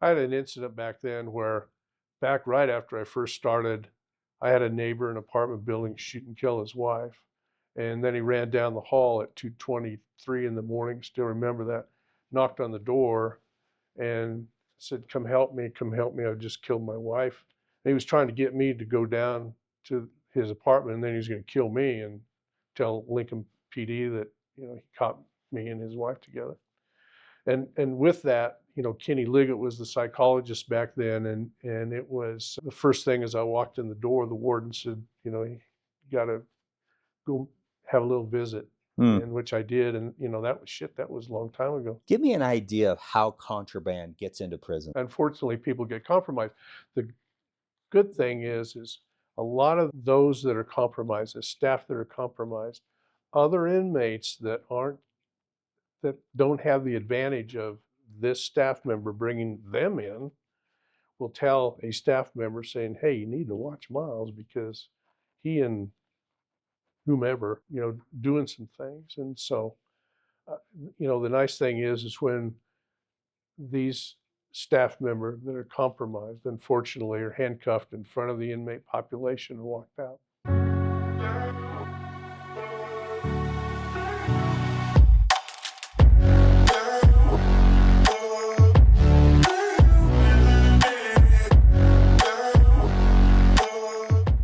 I had an incident back then where, back right after I first started, I had a neighbor in an apartment building shoot and kill his wife. And then he ran down the hall at 2:23 in the morning, still remember that, knocked on the door and said, come help me, I've just killed my wife. And he was trying to get me to go down to his apartment, and then he was going to kill me and tell Lincoln PD that, he caught me and his wife together. And with that, Kenny Liggett was the psychologist back then, and it was the first thing as I walked in the door, the warden said, you got to go have a little visit, Hmm. in which I did, and that was a long time ago. Give me an idea of how contraband gets into prison. Unfortunately, people get compromised. The good thing is a lot of those that are compromised, the staff that are compromised, other inmates that don't have the advantage of this staff member bringing them in will tell a staff member saying, hey, you need to watch Miles because he and whomever, doing some things. And so, the nice thing is when these staff members that are compromised, unfortunately, are handcuffed in front of the inmate population and walked out.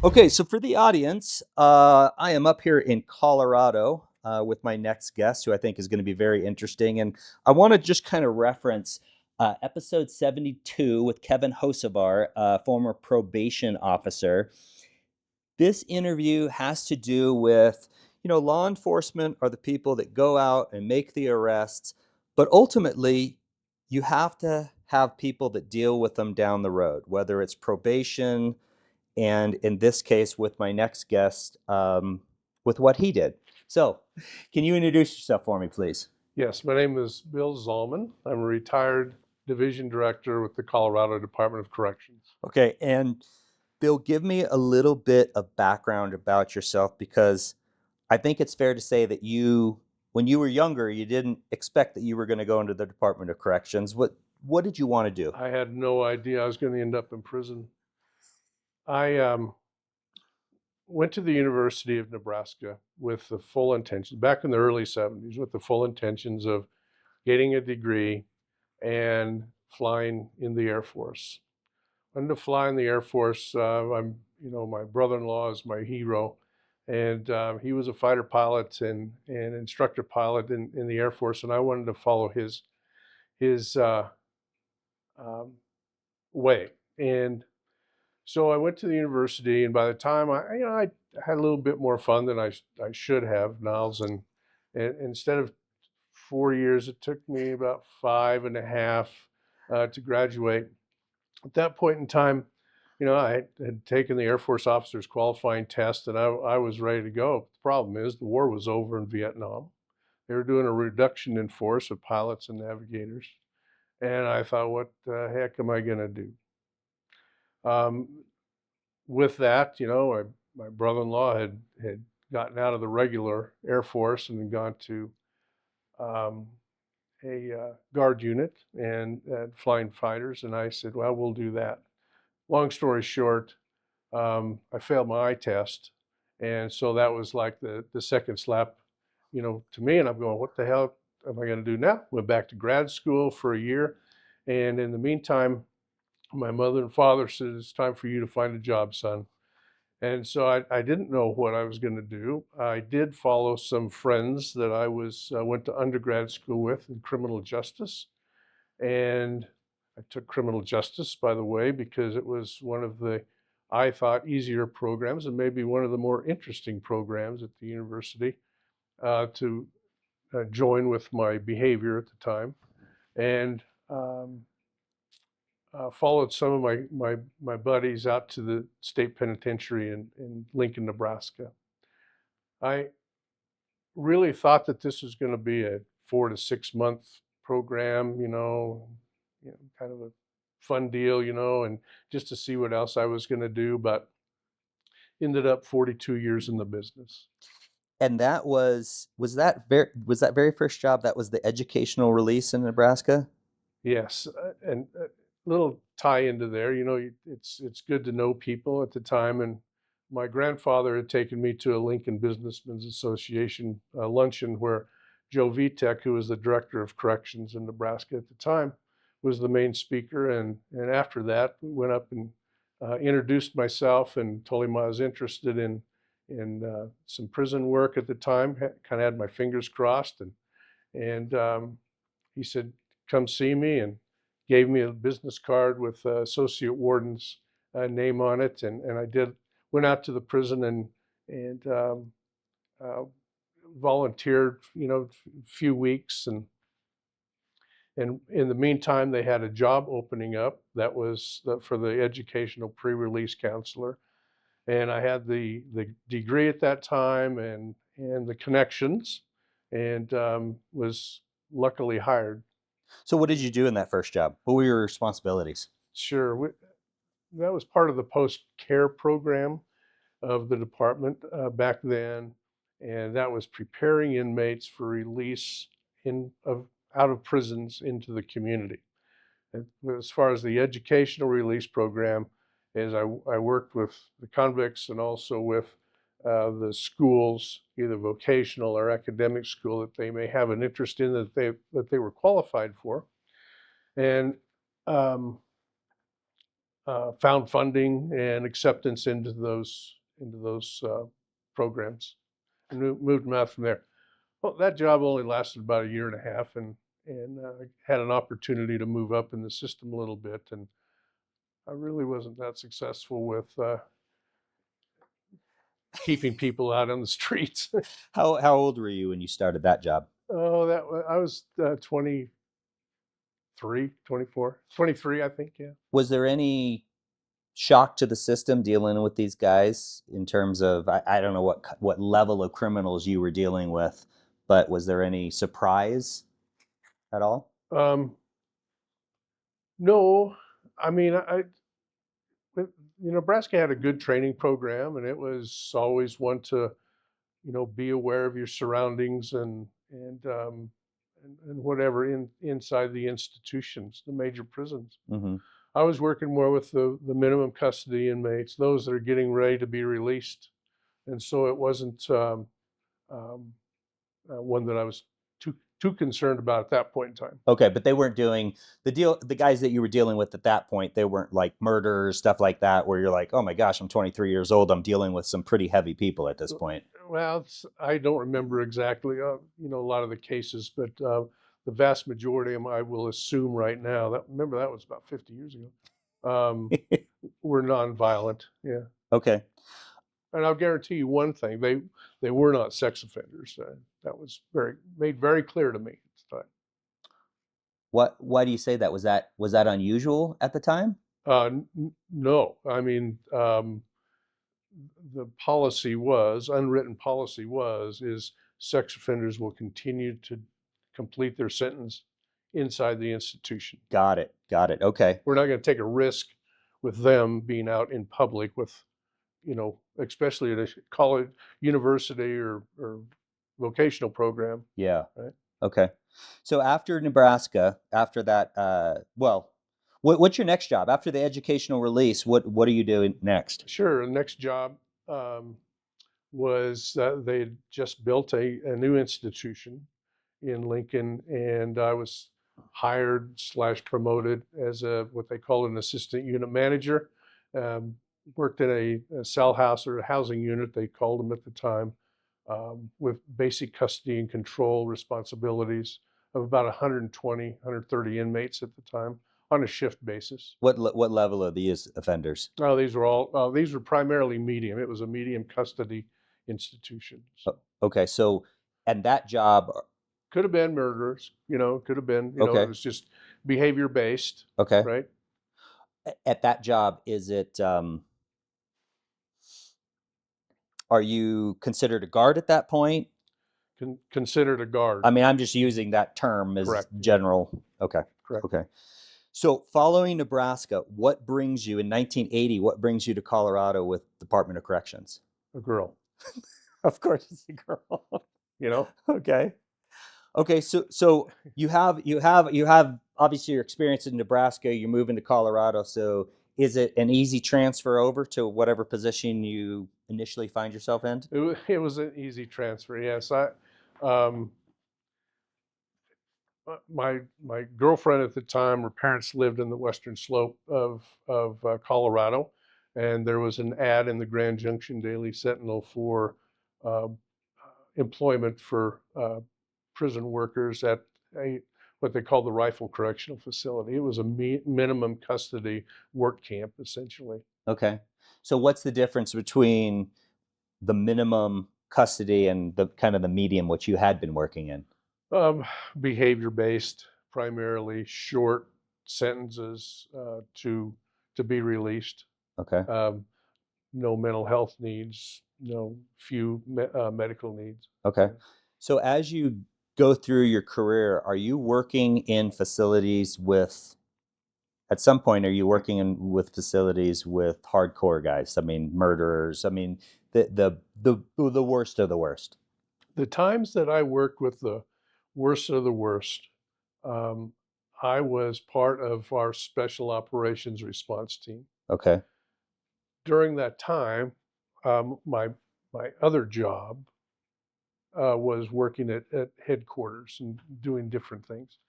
Okay, so for the audience, I am up here in Colorado with my next guest, who I think is going to be very interesting. And I want to just kind of reference episode 72 with Kevin Hosevar, former probation officer. This interview has to do with, law enforcement are the people that go out and make the arrests, but ultimately, you have to have people that deal with them down the road, whether it's probation, and in this case, with my next guest, with what he did. So, can you introduce yourself for me, please? Yes, my name is Bill Zalman. I'm a retired division director with the Colorado Department of Corrections. Okay, and Bill, give me a little bit of background about yourself, because I think it's fair to say that when you were younger, you didn't expect that you were going to go into the Department of Corrections. What did you want to do? I had no idea I was going to end up in prison. I went to the University of Nebraska with the full intention, back in the early 70s, with the full intentions of getting a degree and flying in the Air Force. I wanted to fly in the Air Force. My brother-in-law is my hero, and he was a fighter pilot and instructor pilot in the Air Force, and I wanted to follow his um, way. And so I went to the university, and by the time I had a little bit more fun than I should have, Niles, and instead of 4 years, it took me about 5.5 to graduate. At that point in time, I had taken the Air Force officers qualifying test, and I was ready to go. The problem is the war was over in Vietnam. They were doing a reduction in force of pilots and navigators, and I thought, what the heck am I going to do? Um, with that, my brother-in-law had gotten out of the regular Air Force and had gone to um, a guard unit and flying fighters, and I said, well, we'll do that. Long story short, I failed my eye test, and so that was like the second slap, to me. And I'm going, what the hell am I going to do now? Went back to grad school for a year, and in the meantime, my mother and father said, it's time for you to find a job, son. And so I didn't know what I was going to do. I did follow some friends that I went to undergrad school with in criminal justice, and I took criminal justice, by the way, because it was one of the, I thought, easier programs and maybe one of the more interesting programs at the university to join with my behavior at the time. And followed some of my buddies out to the state penitentiary in Lincoln, Nebraska. I really thought that this was going to be a 4 to 6 month program, kind of a fun deal, and just to see what else I was going to do, but ended up 42 years in the business. And that was that very first job, that was the educational release in Nebraska? Yes, and little tie into there. It's good to know people at the time, and my grandfather had taken me to a Lincoln Businessmen's Association luncheon where Joe Vitek, who was the director of corrections in Nebraska at the time, was the main speaker. And after that, went up and introduced myself and told him I was interested in some prison work at the time. Kind of had my fingers crossed, and he said, "Come see me," and gave me a business card with associate warden's name on it, and I went out to the prison and uh, volunteered, a few weeks, and in the meantime they had a job opening up that was for the educational pre-release counselor, and I had the degree at that time and the connections, and was luckily hired. So what did you do in that first job? What were your responsibilities? Sure, that was part of the post-care program of the department back then, and that was preparing inmates for release out of prisons into the community. And as far as the educational release program, I worked with the convicts and also with the schools, either vocational or academic school that they may have an interest in that they were qualified for, and um, found funding and acceptance into those programs, and moved them out from there. Well, that job only lasted about a year and a half, and had an opportunity to move up in the system a little bit, and I really wasn't that successful with keeping people out on the streets. How old were you when you started that job? Oh, I was 23, 24, 23, I think. Yeah. Was there any shock to the system dealing with these guys in terms of I don't know what level of criminals you were dealing with, but was there any surprise at all? Um, no, I mean, Nebraska had a good training program, and it was always one to, be aware of your surroundings and whatever inside the institutions, the major prisons. Hmm. I was working more with the minimum custody inmates, those that are getting ready to be released, and so it wasn't um, one that I was too concerned about at that point in time. Okay, but they weren't doing the deal. The guys that you were dealing with at that point, they weren't like murders, stuff like that, where you're like, oh my gosh, I'm 23 years old. I'm dealing with some pretty heavy people at this point. Well, I don't remember exactly, a lot of the cases, but the vast majority of them, I will assume right now, remember that was about 50 years ago, were nonviolent. Yeah. Okay. And I'll guarantee you one thing, they were not sex offenders. That was made very clear to me at the time. Why do you say that? Was that unusual at the time? No, I mean, the unwritten policy is sex offenders will continue to complete their sentence inside the institution. Got it. Got it. Okay. We're not going to take a risk with them being out in public with, especially at a college, university, or vocational program. Yeah. Right. Okay. So after Nebraska, after that, well, what's your next job after the educational release? What are you doing next? Sure. The next job was they just built a new institution in Lincoln, and I was hired / promoted as what they call an assistant unit manager. Um, Worked in a cell house or a housing unit, they called them at the time, with basic custody and control responsibilities of about 120, 130 inmates at the time on a shift basis. What level are these offenders? Oh, these were primarily medium. It was a medium custody institution. So Okay, so and that job, could have been murderers, could have been, okay, it was just behavior based, okay. right? At that job, is it are you considered a guard at that point? Considered a guard. I mean, I'm just using that term as Correct. general. Okay. Correct. Okay. So following Nebraska, what brings you in 1980? What brings you to Colorado with Department of Corrections? A girl, Of course, it's a girl. you know? Okay. Okay, so you have obviously your experience in Nebraska. You're moving to Colorado. So is it an easy transfer over to whatever position you initially find yourself in? It was an easy transfer. Yes, um, my girlfriend at the time, her parents lived in the western slope of Colorado, and there was an ad in the Grand Junction Daily Sentinel for uh, employment for prison workers at what they call the Rifle Correctional Facility. It was a minimum custody work camp, essentially. Okay. So what's the difference between the minimum custody and the kind of the medium which you had been working in? Um, Behavior based, primarily short sentences to be released. Okay. Um, no mental health needs, no few medical needs. Okay. So as you go through your career, are you working in facilities with, at some point, are you working in with facilities with hardcore guys? I mean, murderers. I mean, the worst of the worst. The times that I worked with the worst of the worst, um, I was part of our special operations response team. Okay. During that time, my other job was working at headquarters and doing different things.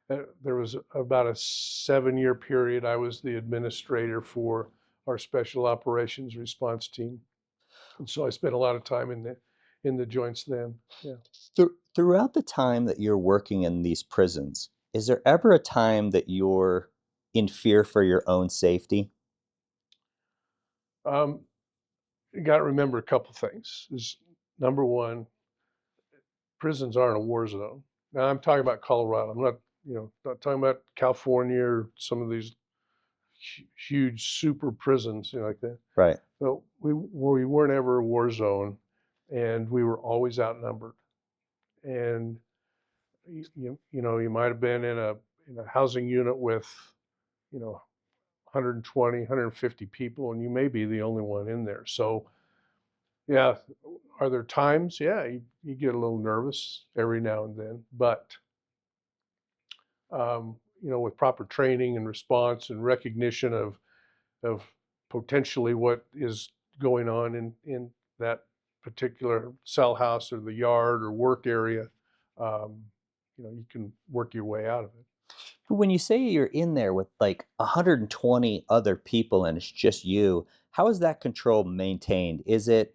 There was about a 7-year period. I was the administrator for our special operations response team, and so I spent a lot of time in the joints then. Yeah. Throughout the time that you're working in these prisons, is there ever a time that you're in fear for your own safety? Um, you got to remember a couple things. Is number one, prisons aren't a war zone. Now I'm talking about Colorado. I'm not, not talking about California or some of these huge super prisons, like that. Right. But we weren't ever a war zone, and we were always outnumbered. And you might have been in a housing unit with 120, 150 people, and you may be the only one in there. So yeah, are there times? Yeah, you get a little nervous every now and then, but with proper training and response and recognition of potentially what is going on in that particular cell house or the yard or work area, um, you can work your way out of it. When you say you're in there with like 120 other people and it's just you, how is that control maintained? Is it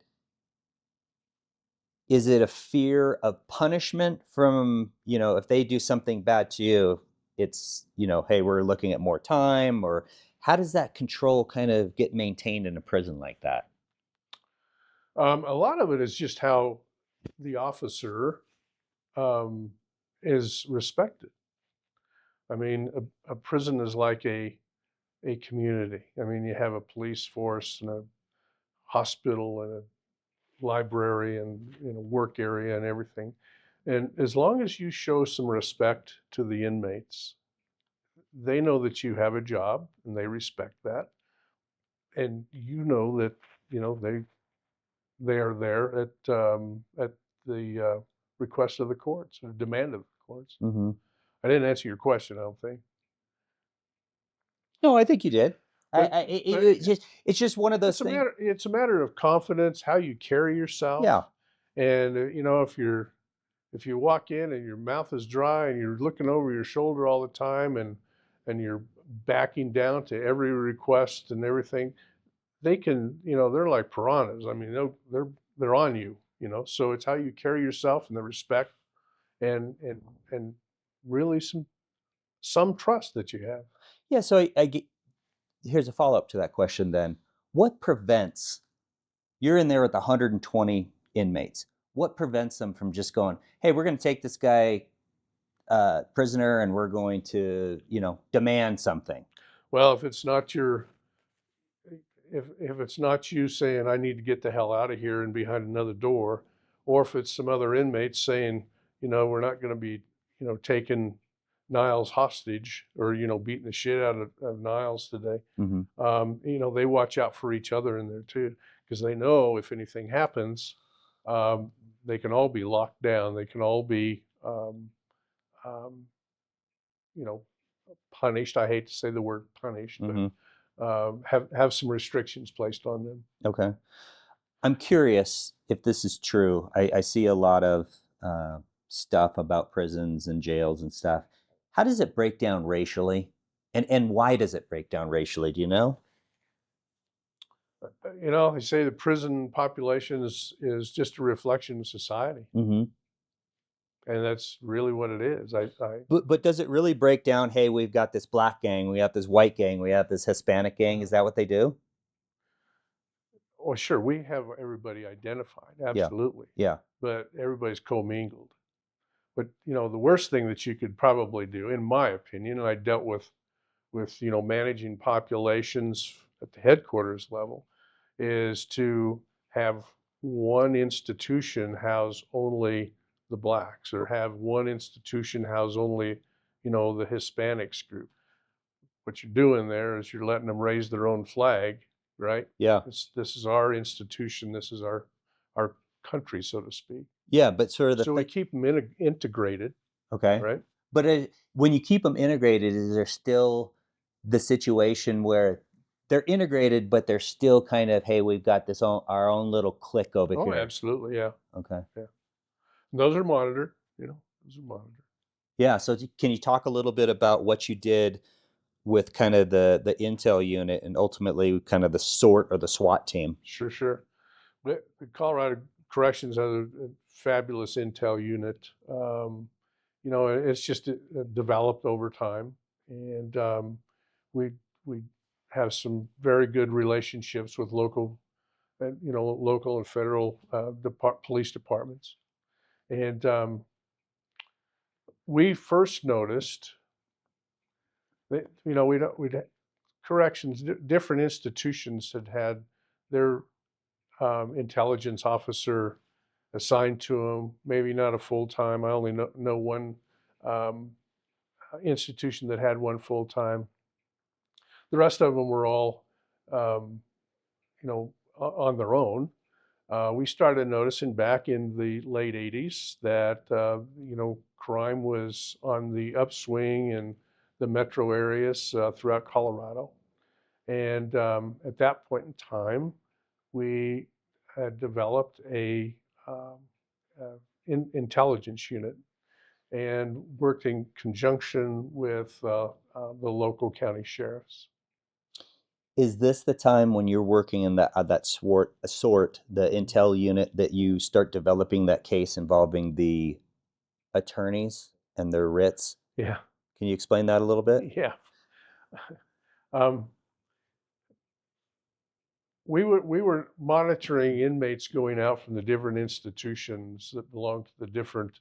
a fear of punishment from, if they do something bad to you, it's, hey, we're looking at more time, or how does that control kind of get maintained in a prison like that? A lot of it is just how the officer um, is respected. I mean, a prison is like a community. I mean, you have a police force and a hospital and a library and work area and everything. And as long as you show some respect to the inmates, they know that you have a job and they respect that. And you know that they are there at the request of the courts or demand of the courts. Hmm. I didn't answer your question, I don't think. No, I think you did. But It's just one of those things. it's a matter of confidence, how you carry yourself. Yeah. And if you walk in and your mouth is dry and you're looking over your shoulder all the time and you're backing down to every request and everything, they can, they're like piranhas. I mean, they're on you, So it's how you carry yourself and the respect and really some trust that you have. Yeah. So here's a follow up to that question then. What prevents, you're in there with 120 inmates. What prevents them from just going, hey, we're going to take this guy prisoner and we're going to, demand something? Well, if it's not you saying I need to get the hell out of here and behind another door, or if it's some other inmates saying, we're not going to be, taking Niles hostage or beating the shit out of Niles today. Hmm. They watch out for each other in there too, because they know if anything happens, they can all be locked down. They can all be um, um, you know, punished. I hate to say the word punished, Hmm. but have some restrictions placed on them. Okay. I'm curious if this is true. I see a lot of stuff about prisons and jails and stuff. How does it break down racially? And why does it break down racially? Do you know? They say the prison population is just a reflection of society, Hmm. and that's really what it is. But does it really break down? Hey, we've got this black gang, we have this white gang, we have this Hispanic gang. Is that what they do? Well, sure, we have everybody identified, Yeah. absolutely, Yeah. but everybody's commingled. But the worst thing that you could probably do, in my opinion, and I dealt with managing populations at the headquarters level, is to have one institution house only the blacks, or have one institution house only the Hispanics group. What you're doing there is you're letting them raise their own flag, right? Yeah. This is our institution, this is our country, so to speak. Yeah. But sort of the So we thing. keep them integrated, Okay. right? But when you keep them integrated, is there still the situation where they're integrated, but they're still kind of, hey, we've got our own little clique over Oh, here. absolutely, yeah, Okay. yeah. Those are monitored, those are monitored. Yeah. So can you talk a little bit about what you did with kind of the intel unit and ultimately kind of the sort or the SWAT team? Sure, sure. The Colorado Corrections has a fabulous intel unit. It's just developed over time, and we we have some very good relationships with local and federal police departments. And we first noticed that we'd corrections, different institutions had their intelligence officer assigned to them, maybe not a full time. I only know one um, institution that had one full time. The rest of them were all, um, on their own. We started noticing back in the late 80s that, crime was on the upswing in the metro areas throughout Colorado. And at that point in time, we had developed a um, intelligence unit and worked in conjunction with the local county sheriffs. Is this the time when you're working in that the intel unit, that you start developing that case involving the attorneys and their writs? Yeah, Can you explain that a little bit? yeah. Um, we were monitoring inmates going out from the different institutions that belong to the different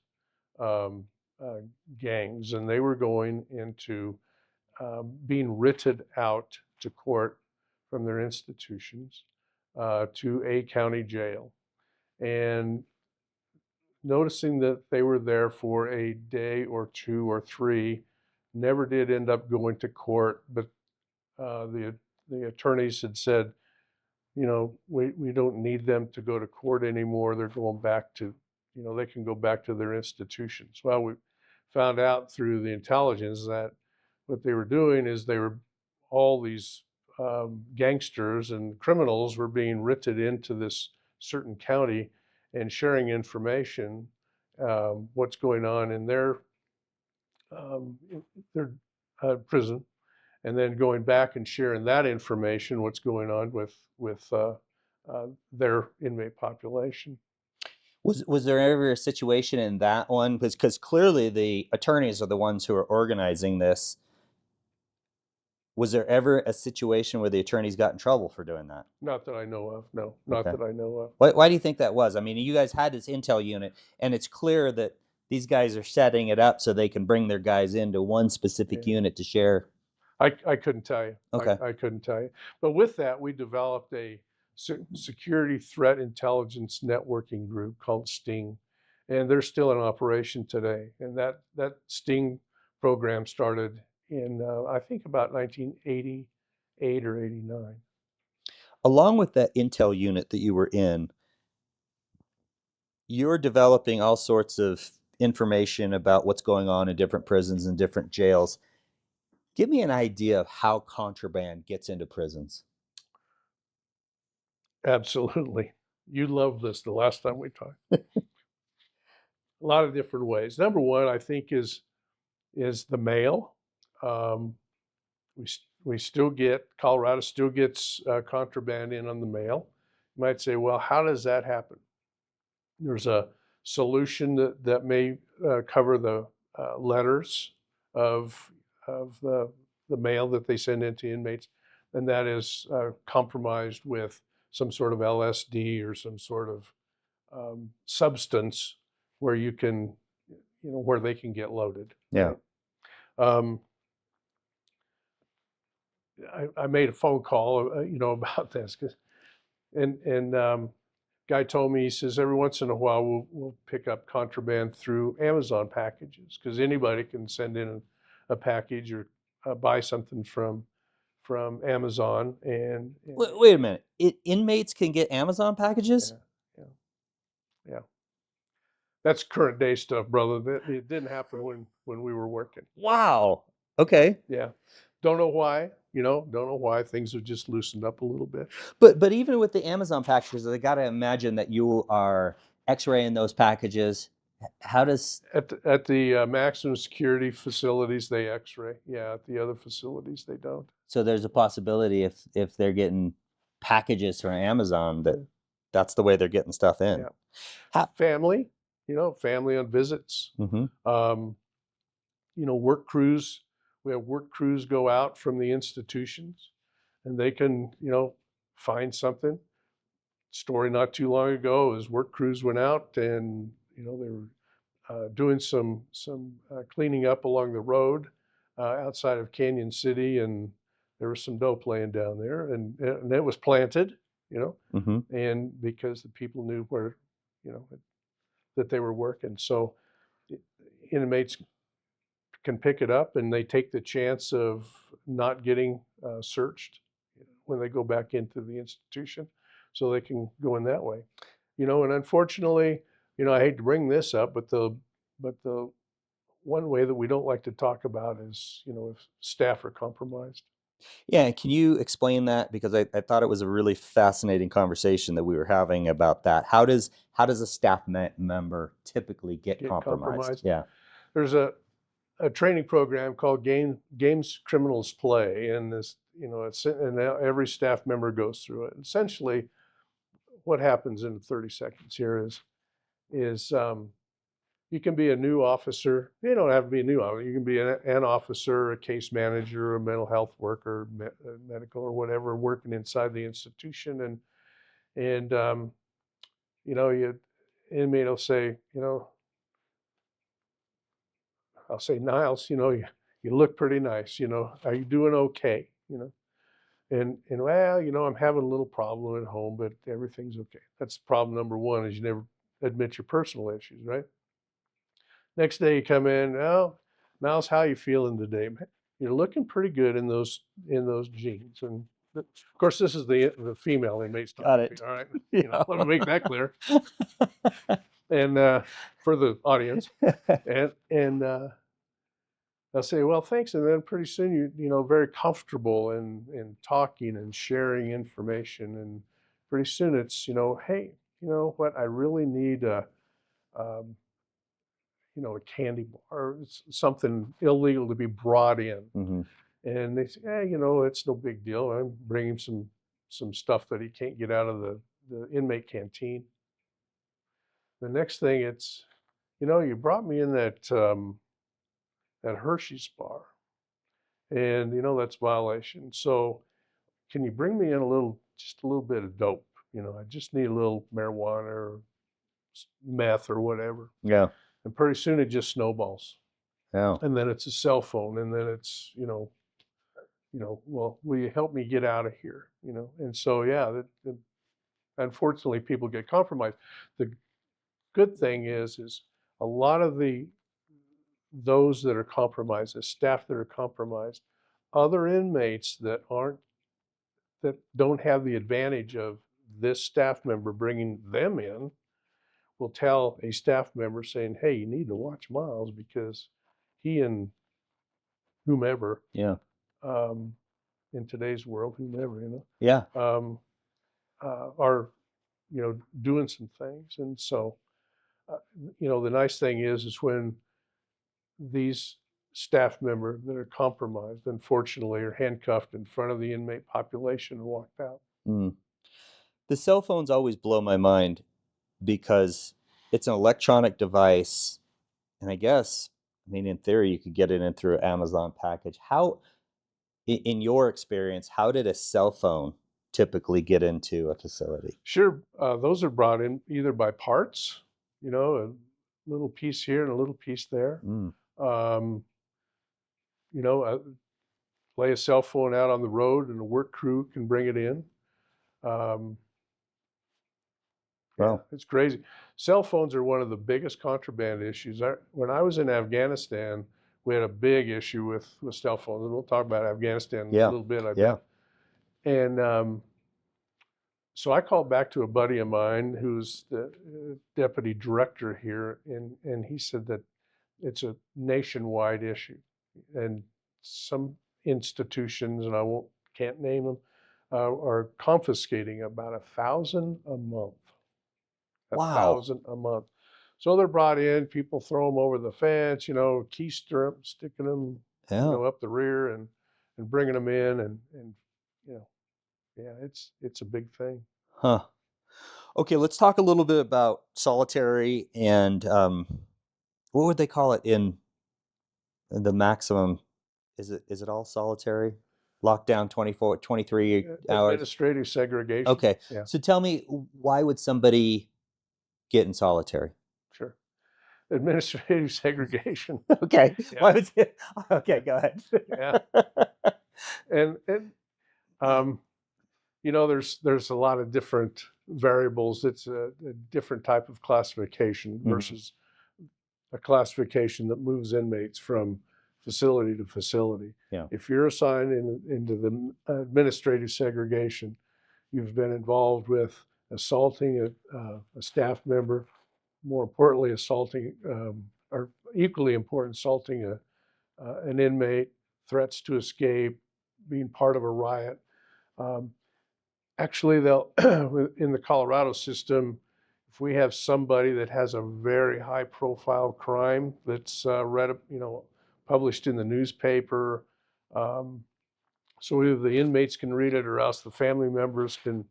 um, uh, gangs, and they were going into being writted out to court from their institutions to a county jail. And noticing that they were there for a day or two or three, never did end up going to court, but the attorneys had said, we don't need them to go to court anymore. They're going back to, they can go back to their institutions. Well, we found out through the intelligence that what they were doing is all these gangsters and criminals were being written into this certain county and sharing information, what's going on in their prison, and then going back and sharing that information, what's going on with their inmate population. Was there ever a situation in that one? Because clearly the attorneys are the ones who are organizing this. Was there ever a situation where the attorneys got in trouble for doing that? Not that I know of. No, not Okay. that I know of. Why do you think that was? I mean, you guys had this intel unit, and it's clear that these guys are setting it up so they can bring their guys into one specific Yeah. unit to share. I couldn't tell you. Okay. I couldn't tell you. But with that, we developed a security threat intelligence networking group called STING, and they're still in operation today. And that STING program started in I think about 1988 or 89. Along with that intel unit that you were in, you're developing all sorts of information about what's going on in different prisons and different jails. Give me an idea of how contraband gets into prisons. Absolutely. You loved this the last time we talked. A lot of different ways. Number one, I think, is the mail. Um, we still get, Colorado still gets contraband in on the mail. You might say, well, how does that happen? There's a solution that may cover the letters of the mail that they send into inmates, and that is compromised with some sort of LSD or some sort of substance where you can, where they can get loaded. Yeah. Right? I made a phone call, about this, and guy told me, he says, every once in a while we'll pick up contraband through Amazon packages, because anybody can send in a package or buy something from Amazon, and Wait a minute. Inmates can get Amazon packages? yeah, yeah. That's current day stuff, brother. It didn't happen when we were working. Wow. Okay. Yeah. Don't know why, don't know why. Things have just loosened up a little bit. But even with the Amazon packages, I got to imagine that you are X-raying those packages. How does At the maximum security facilities, they X-ray. Yeah, at the other facilities, they don't. so there's a possibility if they're getting packages from Amazon that that's the way they're getting stuff in. Yeah. Family, family on visits. Mm-hmm. Work crews. We have work crews go out from the institutions, and they can, find something. Story not too long ago is work crews went out, and they were doing some cleaning up along the road outside of Canyon City, and there was some dope laying down there, and it was planted, Mm-hmm. and because the people knew where, that they were working. So inmates can pick it up, and they take the chance of not getting searched when they go back into the institution, so they can go in that way. And unfortunately, I hate to bring this up, but the one way that we don't like to talk about is, if staff are compromised. Yeah, can you explain that? Because I thought it was a really fascinating conversation that we were having about that. How does a staff member typically get compromised? Yeah. There's a training program called Games Criminals Play, and this, and every staff member goes through it. Essentially, what happens in 30 seconds here is you can be a new officer. You don't have to be a new officer. You can be an officer, a case manager, a mental health worker, medical or whatever, working inside the institution, and you inmate will say, I'll say, Niles, you look pretty nice. Are you doing okay? And well, I'm having a little problem at home, but everything's okay. That's problem number one, is you never admit your personal issues, right? Next day you come in, oh, Niles, how you feeling today? You're looking pretty good in those jeans. And of course, this is the female inmates talking. Got it. All right, Yeah. let me make that clear. And for the audience, and they'll say, well, thanks. And then pretty soon very comfortable in talking and sharing information. And pretty soon it's, hey, you know what, I really need um, a candy bar, or something illegal to be brought in. Mm-hmm. And they say, hey, it's no big deal. I'm bringing some stuff that he can't get out of the inmate canteen. The next thing it's, you brought me in that Hershey's bar, and that's violation. So can you bring me in just a little bit of dope? I just need a little marijuana or meth or whatever. Yeah. And pretty soon it just snowballs. Yeah. And then it's a cell phone, and then it's, well, will you help me get out of here? And so, yeah, unfortunately, people get compromised. The good thing is a lot of those that are compromised, the staff that are compromised, other inmates that don't have the advantage of this staff member bringing them in, will tell a staff member saying, "Hey, you need to watch Miles because he and whomever Yeah. in today's world, whomever, Yeah. are doing some things." And so the nice thing is when these staff members that are compromised, unfortunately, are handcuffed in front of the inmate population and walked out. Mm. The cell phones always blow my mind because it's an electronic device, and I guess, I mean, in theory, you could get it in through an Amazon package. How, in your experience, how did a cell phone typically get into a facility? Sure, those are brought in either by parts, a little piece here and a little piece there. Mm. Um, lay a cell phone out on the road and a work crew can bring it in. Um, yeah, Well, it's crazy. Cell phones are one of the biggest contraband issues. When I was in Afghanistan, we had a big issue with cell phones, and we'll talk about Afghanistan in a yeah, little bit, I yeah. bet. And so I called back to a buddy of mine who's the deputy director here, and he said that it's a nationwide issue, and some institutions, and can't name them, are confiscating about 1,000 a month. A Wow. thousand a month. So they're brought in. People throw them over the fence, key stirrup, sticking them, Yeah. up the rear, and bringing them in, and yeah, it's a big thing. Huh. Okay, let's talk a little bit about solitary and what would they call it in the maximum? Is it all solitary? Lockdown 24, 23 hours? Administrative segregation. Okay. Yeah, So tell me, why would somebody get in solitary? sure. Administrative segregation. Okay. Yeah. Why would you? Okay, go ahead. Yeah. And um, there's a lot of different variables. It's a different type of classification Mhm. versus a classification that moves inmates from facility to facility. Yeah. If you're assigned into the administrative segregation, you've been involved with assaulting a staff member, more importantly, assaulting, or equally important, assaulting an inmate, threats to escape, being part of a riot. Um, Actually, they'll in the Colorado system, if we have somebody that has a very high profile crime that's published in the newspaper, um, so either the inmates can read it or else the family members can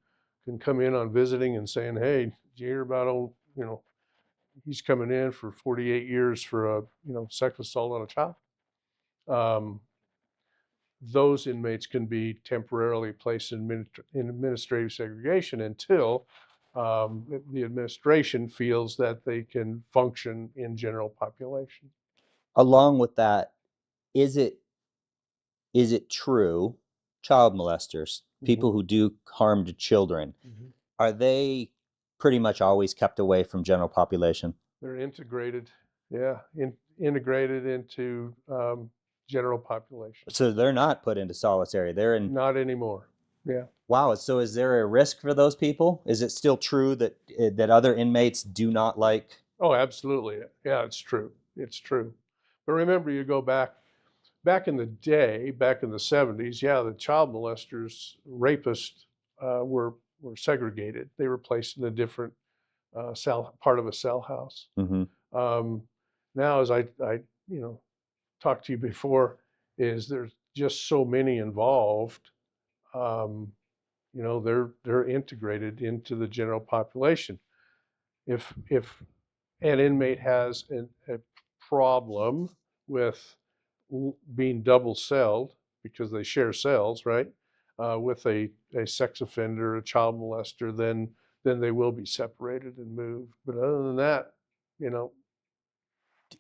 come in on visiting and saying, "Hey, did you hear about old, he's coming in for 48 years for a sexual assault on a child." Um, those inmates can be temporarily placed in administrative segregation until the administration feels that they can function in general population. Along with that, is it true child molesters, Mhm. people who do harm to children, Mhm. are they pretty much always kept away from general population? They're integrated, yeah, integrated into general population. So they're not put into solitary. They're in. Not anymore. Yeah. Wow. So is there a risk for those people? Is it still true that that other inmates do not like? Oh, absolutely. Yeah, it's true. It's true. But remember, you go back in the day, back in the 70s, yeah, the child molesters, rapists were segregated. They were placed in a different part of a cell house. Mm-hmm. Um, Now, as I talked to you before, is there's just so many involved. Um, they're integrated into the general population. If an inmate has a problem with being double celled because they share cells, right? With a sex offender, a child molester, then they will be separated and moved. But other than that, you know,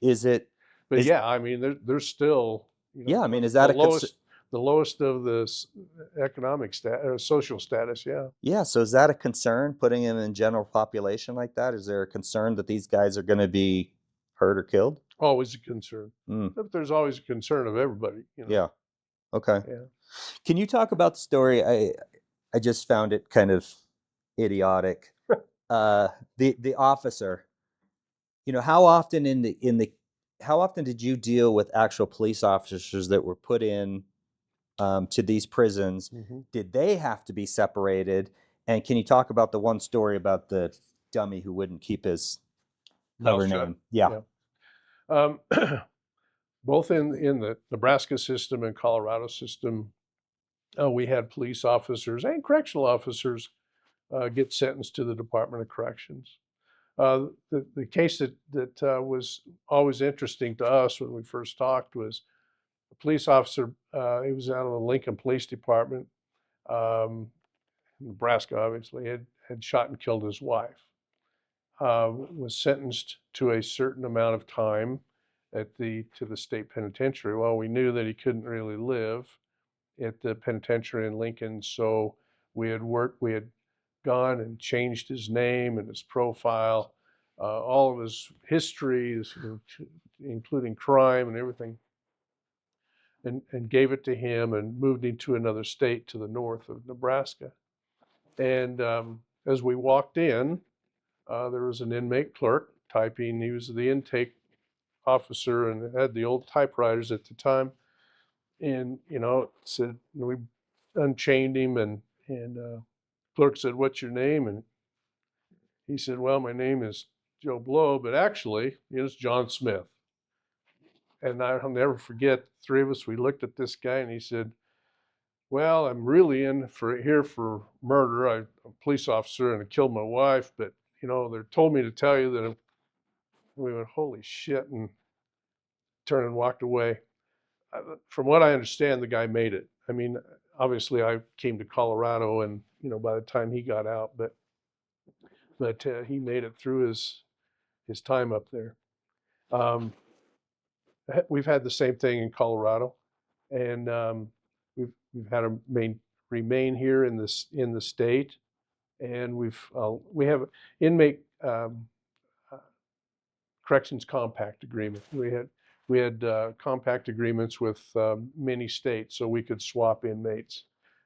Is it? but Is yeah, I mean, there's still, Yeah. I mean, is the that a concern? lowest of the economic social status. Yeah. Yeah. So is that a concern? Putting them in general population like that? Is there a concern that these guys are going to be hurt or killed? Always a concern. Mm. But there's always a concern of everybody. Yeah. Okay. Yeah. Can you talk about the story? I just found it kind of idiotic. The officer how often how often did you deal with actual police officers that were put in to these prisons? Mhm. Did they have to be separated? And can you talk about the one story about the dummy who wouldn't keep his Mouth cover shut. name? Yeah. Yeah. Um, both in the Nebraska system and Colorado system, we had police officers and correctional officers get sentenced to the Department of Corrections. The case that was always interesting to us when we first talked was a police officer. He was out of the Lincoln Police Department, um, Nebraska, obviously, had shot and killed his wife. Was sentenced to a certain amount of time to the state penitentiary. Well, we knew that he couldn't really live at the penitentiary in Lincoln, so we had gone and changed his name and his profile, all of his histories, including crime and everything, and gave it to him and moved him to another state to the north of Nebraska. And as we walked in, there was an inmate clerk typing. He was the intake officer and had the old typewriters at the time. And said we unchained him, and clerk said, "What's your name?" And he said, "Well, my name is Joe Blow, but actually it's John Smith." And I'll never forget. Three of us, we looked at this guy, and he said, "Well, I'm really here for murder. I'm a police officer and I killed my wife, but they told me to tell you that." We went, "Holy shit," and turned and walked away. From what I understand, the guy made it. I mean, obviously, I came to Colorado, and by the time he got out, but he made it through his time up there. Um, we've had the same thing in Colorado, and we've had to remain here in the state, and we have inmate corrections compact agreement. We had compact agreements with many states, so we could swap inmates,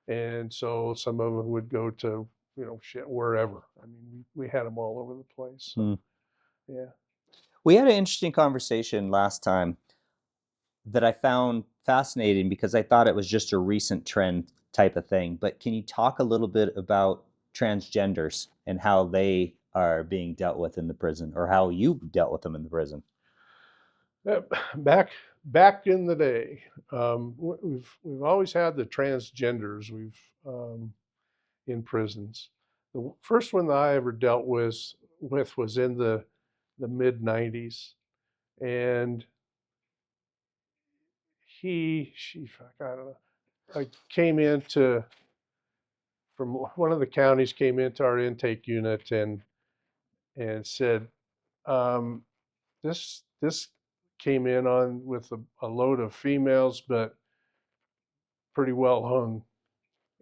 and so some of them would go to wherever. I mean, we had them all over the place. So, Hmm. yeah. We had an interesting conversation last time that I found fascinating because I thought it was just a recent trend type of thing. But can you talk a little bit about transgenders and how they are being dealt with in the prison, or how you dealt with them in the prison? Uh, back in the day, we've always had the transgenders. In prisons. The first one that I ever dealt with was in the mid '90s, and I don't know, I came into from one of the counties, came into our intake unit and said, um, this came in on with a load of females, but pretty well hung,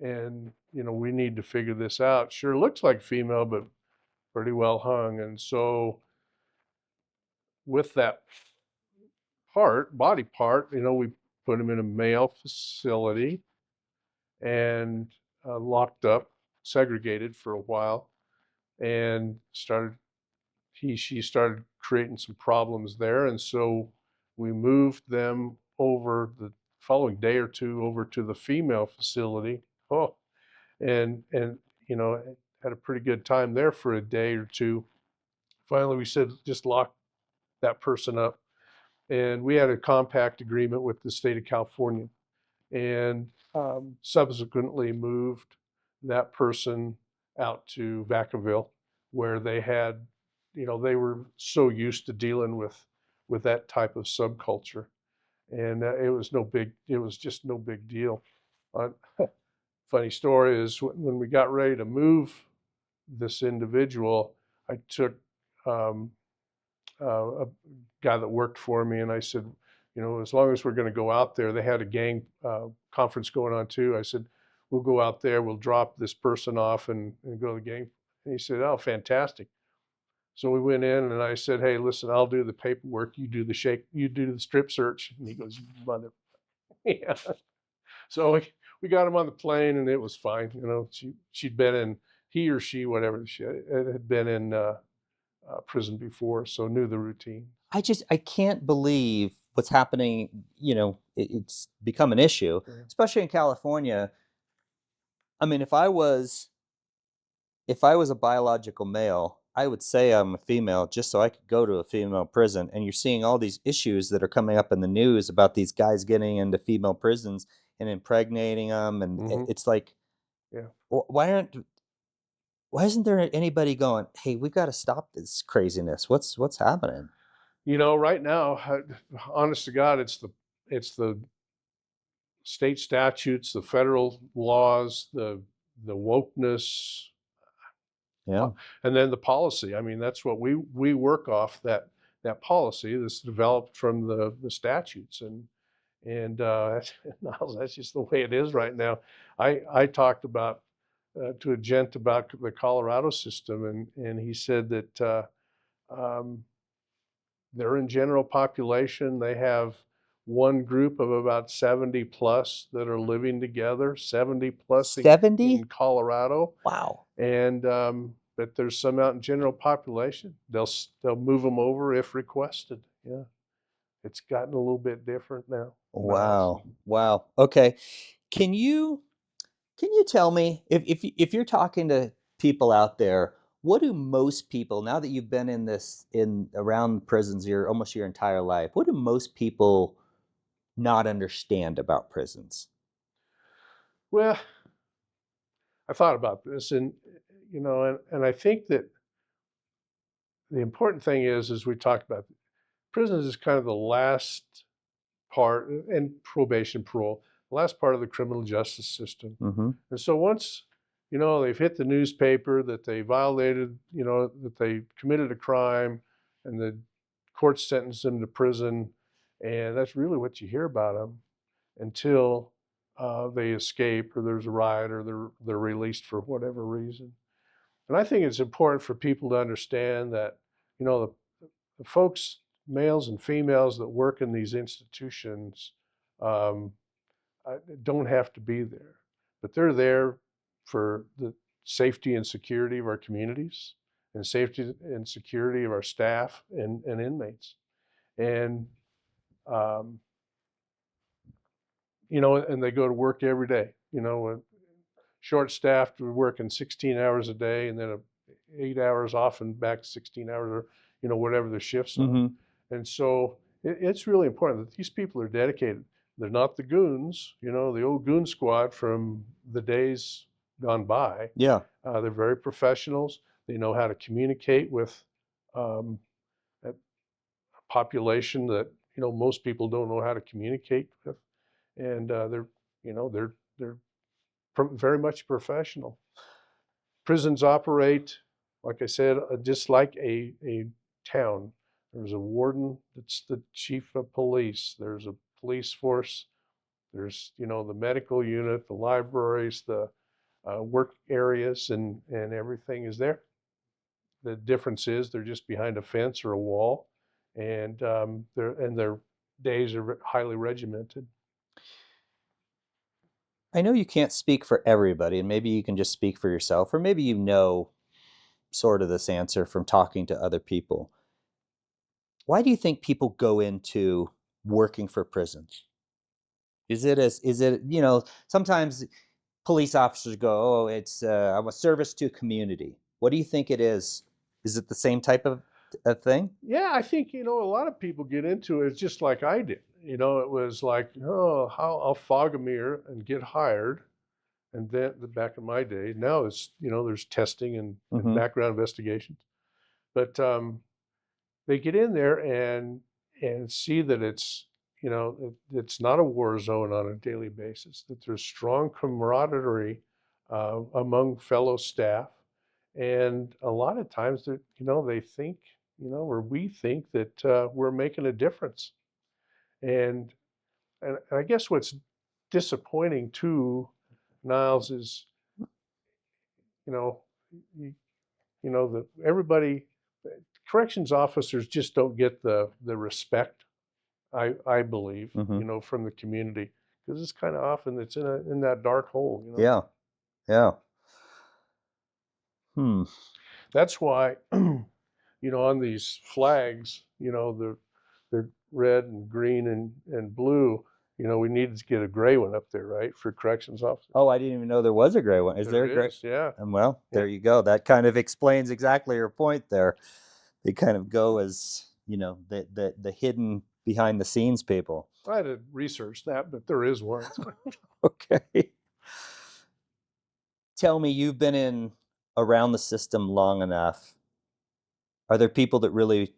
and we need to figure this out. Sure looks like female, but pretty well hung. And so with that body part, we put him in a male facility and locked up, segregated for a while, and she started creating some problems there. And so we moved them over the following day or two over to the female facility. Oh, and had a pretty good time there for a day or two. Finally, we said, just lock that person up. And we had a compact agreement with the state of California, and subsequently moved that person out to Vacaville, where they were so used to dealing with that type of subculture, and it was just no big deal. Uh, Funny story is when we got ready to move this individual, I took um, a guy that worked for me, and I said, as long as we're going to go out there, they had a gang conference going on too. I said, we'll go out there, we'll drop this person off and go to the gang. And he said, oh, fantastic. So we went in, and I said, hey, listen, I'll do the paperwork, you do the strip search. And he goes, mother. Yeah. So we got him on the plane, and it was fine. She'd been in, he or she, whatever, it had been in prison before, so knew the routine. I can't believe what's happening. It's become an issue, Yeah. especially in California. I mean, if I was a biological male, I would say I'm a female just so I could go to a female prison. And you're seeing all these issues that are coming up in the news about these guys getting into female prisons and impregnating them, and Hmm. it's like, Yeah. why isn't there anybody going, hey, we got to stop this craziness? What's happening? Right now, honest to God, it's the state statutes, the federal laws, the wokeness, Yeah. and then the policy. I mean, that's what we work off, that policy that's developed from the statutes, and that's just the way it is right now. I talked about to a gent about the Colorado system, and he said that um, they're in general population. They have one group of about 70 plus that are living together, 70 plus 70? in Colorado. Wow. And but there's some out in general population. They'll move them over if requested. Yeah, it's gotten a little bit different now. Niles. Wow. Okay. Can you tell me, if you're talking to people out there, what do most people, now that you've been in around prisons almost your entire life, what do most people not understand about prisons? Well, I thought about this, and and I think that the important thing is, as we talked about, prisons is kind of the last part, and probation, parole, the last part of the criminal justice system. Mm-hmm. And so once, they've hit the newspaper that they violated, that they committed a crime, and the court sentenced them to prison, and that's really what you hear about them until they escape, or there's a riot, or they're released for whatever reason. And I think it's important for people to understand that, the folks, males and females that work in these institutions, um, don't have to be there, but they're there for the safety and security of our communities, and safety and security of our staff and inmates. And, um, and they go to work every day, short staffed, we're working 16 hours a day, and then 8 hours off and back 16 hours, or, whatever the shifts are. Mm-hmm. And so it's really important that these people are dedicated. They're not the goons, the old goon squad from the days gone by. Yeah. They're very professionals. They know how to communicate with um, a population that most people don't know how to communicate with, and they're very much professional. Prisons operate, like I said, just like a town. There's a warden that's the chief of police. There's a police force. There's, the medical unit, the libraries, the work areas, and everything is there. The difference is they're just behind a fence or a wall, and their days are highly regimented. I know you can't speak for everybody, and maybe you can just speak for yourself, or maybe sort of this answer from talking to other people. Why do you think people go into working for prisons? Sometimes police officers go, oh, it's I'm a service to community. What do you think it is? Is it the same type of a thing? Yeah, I think, a lot of people get into it just like I did. It was like, oh, I'll fog a mirror and get hired. And then back in my day, now it's, there's testing and Mm-hmm. background investigations. But they get in there and see that it's not a war zone on a daily basis, that there's strong camaraderie among fellow staff. And a lot of times that, they think, or we think that we're making a difference. And, and I guess what's disappointing too, Niles, is, you know, you, that everybody, corrections officers just don't get the respect, I believe, Mm-hmm. from the community, because it's kind of often it's in that dark hole. Yeah. Yeah. Hmm. That's why on these flags, they're red and green and blue. We need to get a gray one up there, right, for corrections officers. Oh, I didn't even know there was a gray one. Is there a gray? Yeah. Well, there you go. That kind of explains exactly your point there. They kind of go as, the hidden behind the scenes people. I had to research that, but there is one. Okay. Tell me, you've been in around the system long enough. Are there people that really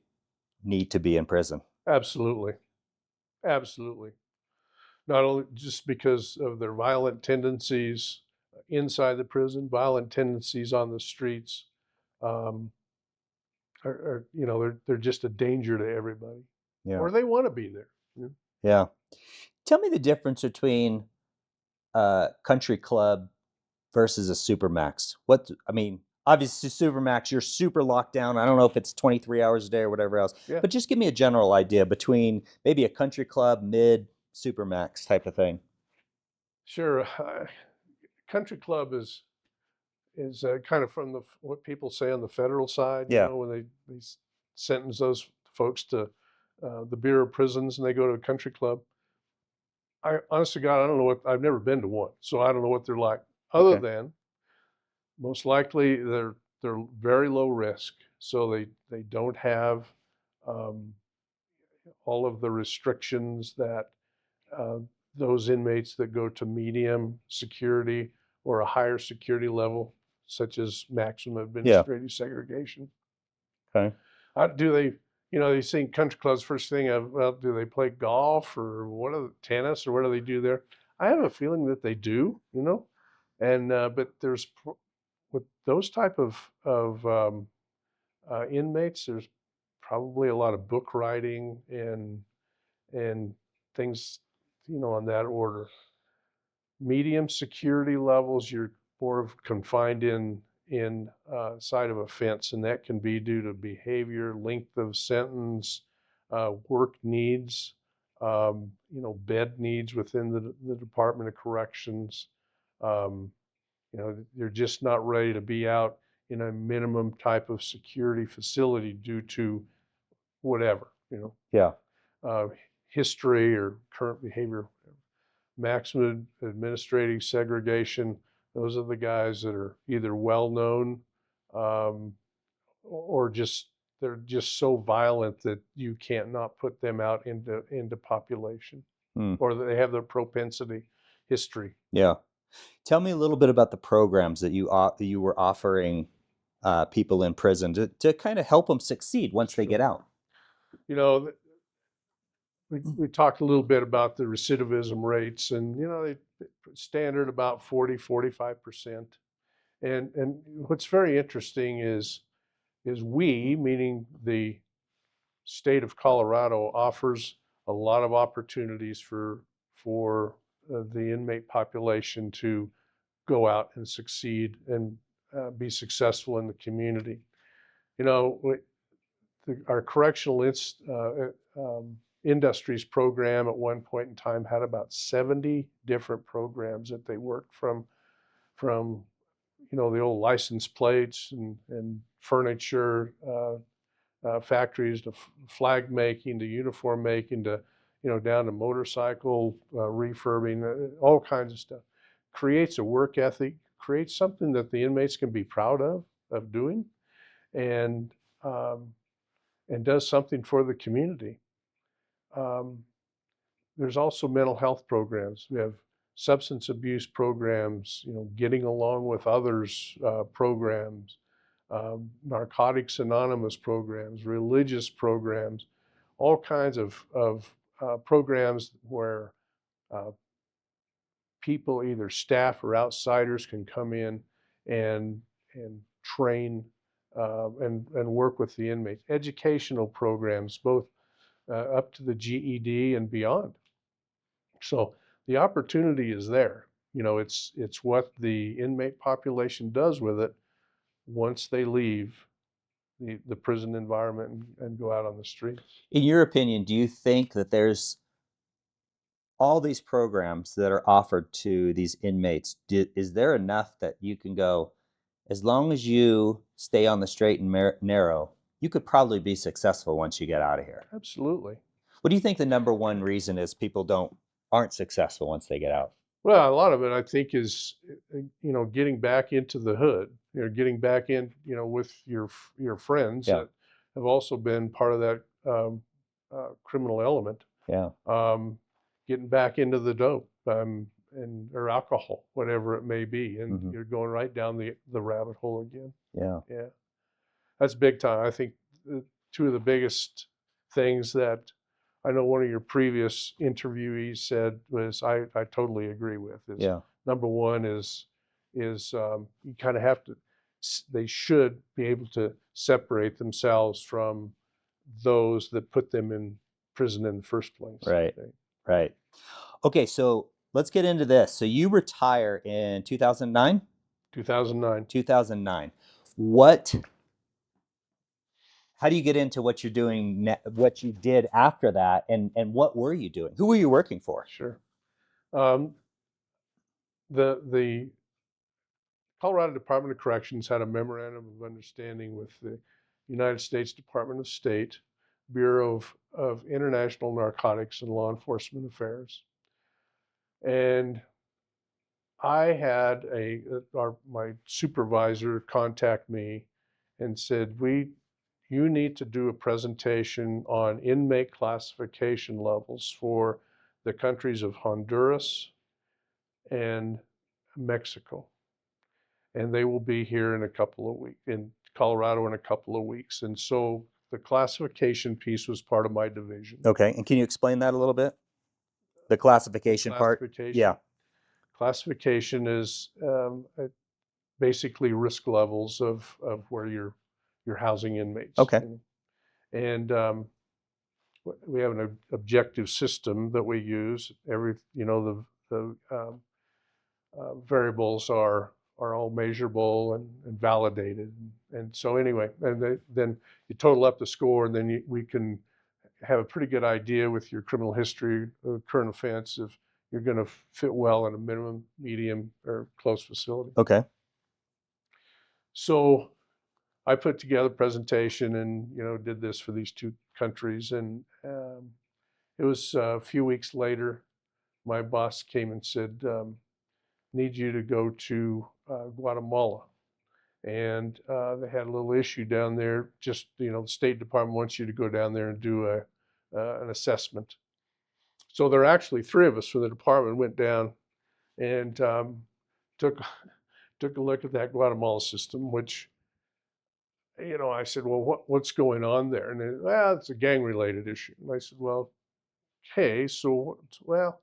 need to be in prison? Absolutely. Absolutely. Not only just because of their violent tendencies inside the prison, violent tendencies on the streets, um, they're just a danger to everybody, Yeah. or they want to be there. Yeah. Tell me the difference between a country club versus a Supermax. Obviously Supermax, you're super locked down. I don't know if it's 23 hours a day or whatever else, Yeah. but just give me a general idea between maybe a country club, mid, Supermax type of thing. Sure. Country club is kind of from what people say on the federal side. Yeah. When they sentence those folks to the Bureau of Prisons and they go to a country club. I honest to God, I don't know I've never been to one, so I don't know what they're like. Other than most likely they're very low risk, so they don't have all of the restrictions that uh, those inmates that go to medium security or a higher security level, such as maximum administrative segregation. Okay. Do they, you see country clubs, first thing of, well, do they play golf or tennis or what do they do there? I have a feeling that they do, and but there's with those type of inmates, there's probably a lot of book writing and things, on that order. Medium security levels, you're more of confined in side of a fence, and that can be due to behavior, length of sentence, work needs, bed needs within the Department of Corrections. Um, they're just not ready to be out in a minimum type of security facility due to whatever, Yeah. history or current behavior. Maximum administrative segregation, those are the guys that are either well-known or they're just so violent that you can't not put them out into population, or they have the propensity history. Yeah. Tell me a little bit about the programs that you were offering people in prison to kind of help them succeed once they get out. We talked a little bit about the recidivism rates, and they standard about 40-45%. And what's very interesting is we, meaning the state of Colorado, offers a lot of opportunities for the inmate population to go out and succeed and be successful in the community. Our correctional industries program at one point in time had about 70 different programs that they worked from the old license plates and furniture factories to flag making to uniform making to down to motorcycle refurbing, all kinds of stuff. Creates a work ethic, creates something that the inmates can be proud of doing, and does something for the community. There's also mental health programs. We have substance abuse programs, getting along with others programs, Narcotics Anonymous programs, religious programs, all kinds of programs where people, either staff or outsiders, can come in and train and work with the inmates. Educational programs, both up to the GED and beyond. So the opportunity is there. It's what the inmate population does with it once they leave the prison environment and go out on the streets. In your opinion, do you think that there's all these programs that are offered to these inmates? Is there enough that you can go, as long as you stay on the straight and narrow, you could probably be successful once you get out of here. Absolutely. What do you think the number one reason is people aren't successful once they get out? Well, a lot of it, I think, is getting back into the hood. Getting back in, with your friends Yeah. that have also been part of that criminal element. Yeah. Getting back into the dope or alcohol, whatever it may be, and Mhm. you're going right down the rabbit hole again. Yeah. Yeah, that's big time. I think two of the biggest things that I know one of your previous interviewees said was I totally agree with is Yeah. number one is you kind of have to they should be able to separate themselves from those that put them in prison in the first place. Right. Right. Okay, so let's get into this. So you retire in 2009? 2009. 2009. How do you get into what you're doing, what you did after that, and what were you doing? Who were you working for? Sure. Um, the Colorado Department of Corrections had a memorandum of understanding with the United States Department of State, Bureau of International Narcotics and Law Enforcement Affairs. And I had my supervisor contact me and said, you need to do a presentation on inmate classification levels for the countries of Honduras and Mexico. And they will be here in a couple of weeks, in Colorado in a couple of weeks. And so the classification piece was part of my division. Okay, and can you explain that a little bit? The classification part? Classification. Yeah. Classification is basically risk levels of where you're housing inmates. Okay. And we have an objective system that we use. The variables are all measurable and validated. And so anyway, then you total up the score, and then we can have a pretty good idea with your criminal history, current offense, if you're going to fit well in a minimum, medium, or close facility. Okay. So I put together a presentation and did this for these two countries, and it was a few weeks later, my boss came and said, need you to go to Guatemala. And they had a little issue down there. Just, the State Department wants you to go down there and do an assessment. So there are actually three of us from the department went down and took a look at that Guatemala system, which, I said, well, what's going on there? And well, it's a gang-related issue. And I said, well, okay, so, well,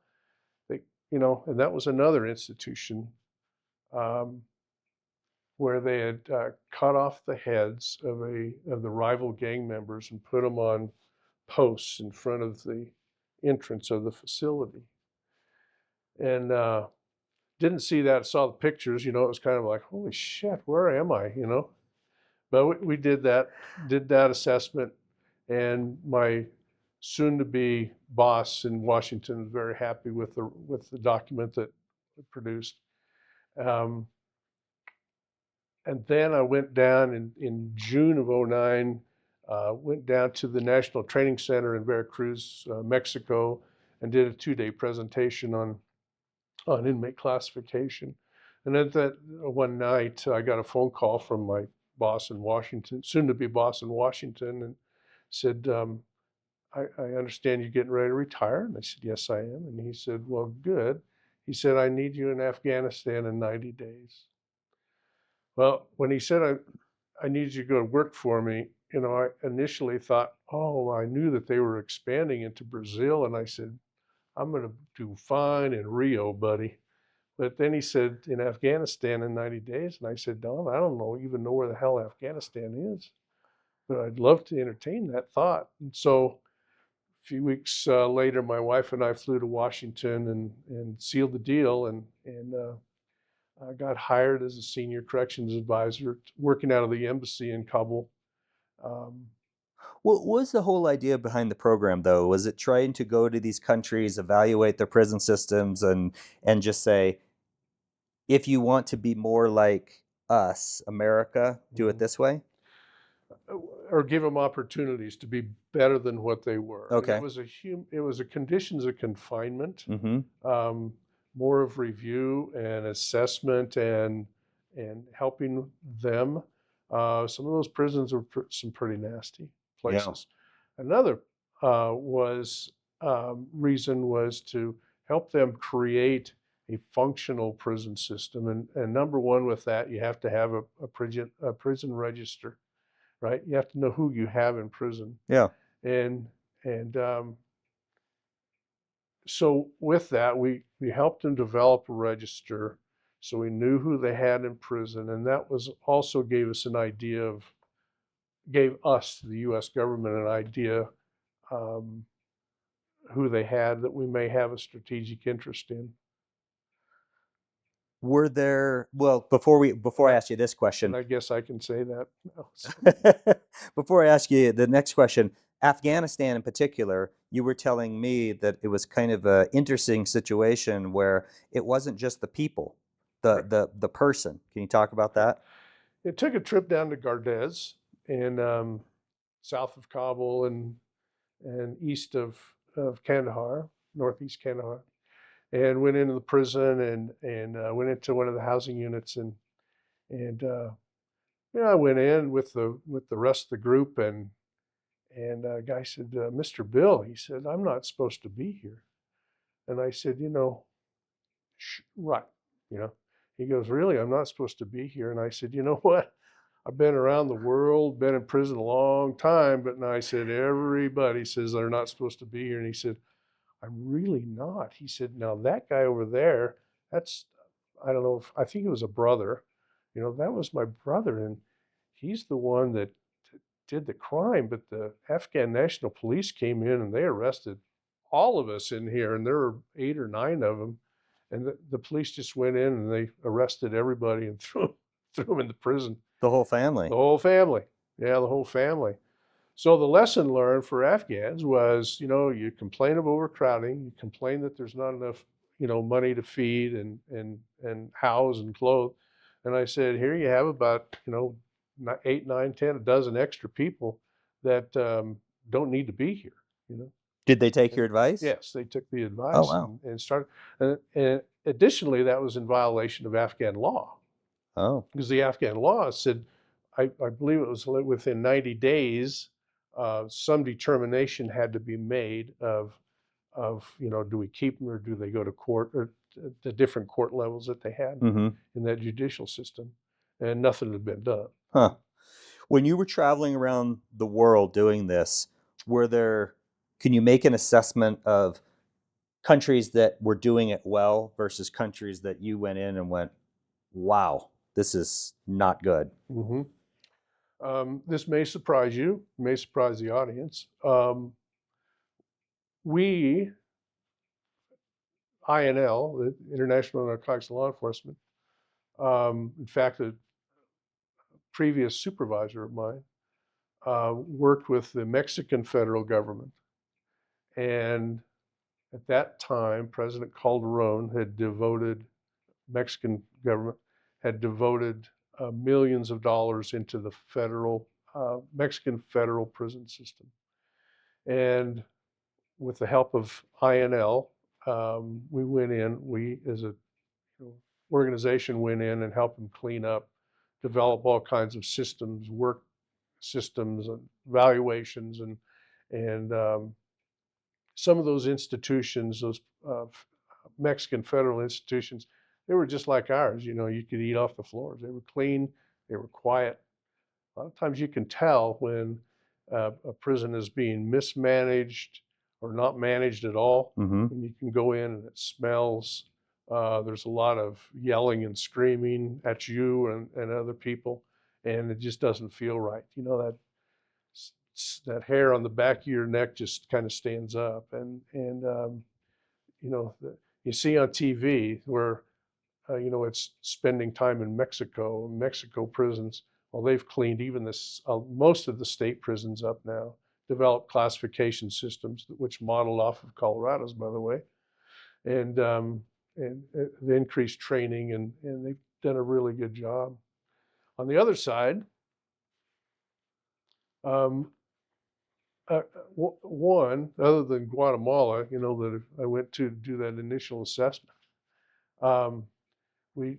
and that was another institution where they had cut off the heads of the rival gang members and put them on posts in front of the entrance of the facility. And didn't see that, saw the pictures, it was kind of like, holy shit, where am I, But we did that assessment, and my soon-to-be boss in Washington was very happy with the document that we produced. And then I went down in June of '09, went down to the National Training Center in Veracruz, Mexico, and did a 2-day presentation on inmate classification. And at that one night, I got a phone call from my boss in Washington, soon-to-be boss in Washington, and said, I understand you're getting ready to retire. And I said, yes, I am. And he said, well, good. He said, I need you in Afghanistan in 90 days. Well, when he said, I need you to go to work for me, I initially thought, oh, I knew that they were expanding into Brazil. And I said, I'm going to do fine in Rio, buddy. But then he said, in Afghanistan in 90 days. And I said, Don, I don't even know where the hell Afghanistan is. But I'd love to entertain that thought. And so a few weeks later, my wife and I flew to Washington and sealed the deal and I got hired as a senior corrections advisor working out of the embassy in Kabul. What was the whole idea behind the program, though? Was it trying to go to these countries, evaluate their prison systems, and just say, if you want to be more like us, America, do it this way? or give them opportunities to be better than what they were. And Okay. it was a conditions of confinement, Mm-hmm. more of review and assessment and helping them. Some of those prisons were some pretty nasty Yeah. places. Another reason was to help them create a functional prison system. And number one with that, you have to have a prison register, right? You have to know who you have in prison. Yeah. And and so with that, we helped them develop a register, so we knew who they had in prison, and that was also gave us, the U.S. government, an idea um, who they had that we may have a strategic interest in. Were there, well, before I Yeah, ask you this question, and I guess I can say that now. So, before I ask you the next question, Afghanistan in particular, you were telling me that it was kind of an interesting situation where it wasn't just the people, right, the person. Can you talk about right. that? It took a trip down to Gardez in south of Kabul and east of Kandahar, northeast Kandahar, and went into the prison and went into one of the housing units and I went in with the rest of the group and a guy said, Mr. Bill, he said, I'm not supposed to be here, and I said, right, you know. He goes, really, I'm not supposed to be here, and I said, you know what? I've been around the world, been in prison a long time, but now I said, everybody says they're not supposed to be here. And he said, I'm really not. He said, now that guy over there, that's, I don't know if, I think it was a brother, that was my brother. And he's the one that did the crime. But the Afghan National Police came in and they arrested all of us in here. And there were 8 or 9 of them. And the police just went in and they arrested everybody and threw them into prison. The whole family. The whole family. Yeah, the whole family. So the lesson learned for Afghans was, you complain of overcrowding, you complain that there's not enough, money to feed and house and clothe. And I said, here you have about, 8, 9, 10, a dozen extra people that don't need to be here, you know. Did they take And your advice? yes, they took the Oh, advice wow. and started. And additionally, that was in violation of Afghan law Oh. because the Afghan law said, I believe it was within 90 days, some determination had to be made of do we keep them or do they go to court, or the different court levels that they had Mm-hmm. in that judicial system, and nothing had been done. Huh. When you were traveling around the world doing this, can you make an assessment of countries that were doing it well versus countries that you went in and went, wow, this is not good? Hmm. This may surprise you, may surprise the audience. We, INL, the International Narcotics Law Enforcement, in fact, a previous supervisor of mine, worked with the Mexican federal government. And at that time, President Calderon Mexican government had devoted millions of dollars into the Mexican federal prison system. And with the help of INL, we went in, we as a organization went in and helped them clean up, develop all kinds of systems, work systems, and evaluations, and some of those institutions, those Mexican federal institutions, they were just like ours. You could eat off the floors. They were clean. They were quiet. A lot of times you can tell when a prison is being mismanaged or not managed at all. Mm-hmm. And you can go in and it smells. There's a lot of yelling and screaming at you and other people, and it just doesn't feel right. That hair on the back of your neck just kind of stands up, and you see on TV where it's spending time in Mexico prisons. Well, they've cleaned even most of the state prisons up now, developed classification systems which modeled off of Colorado's, by the way, and the increased training, and they've done a really good job. On the other side, Um, One, other than Guatemala, that I went to do that initial assessment, um, we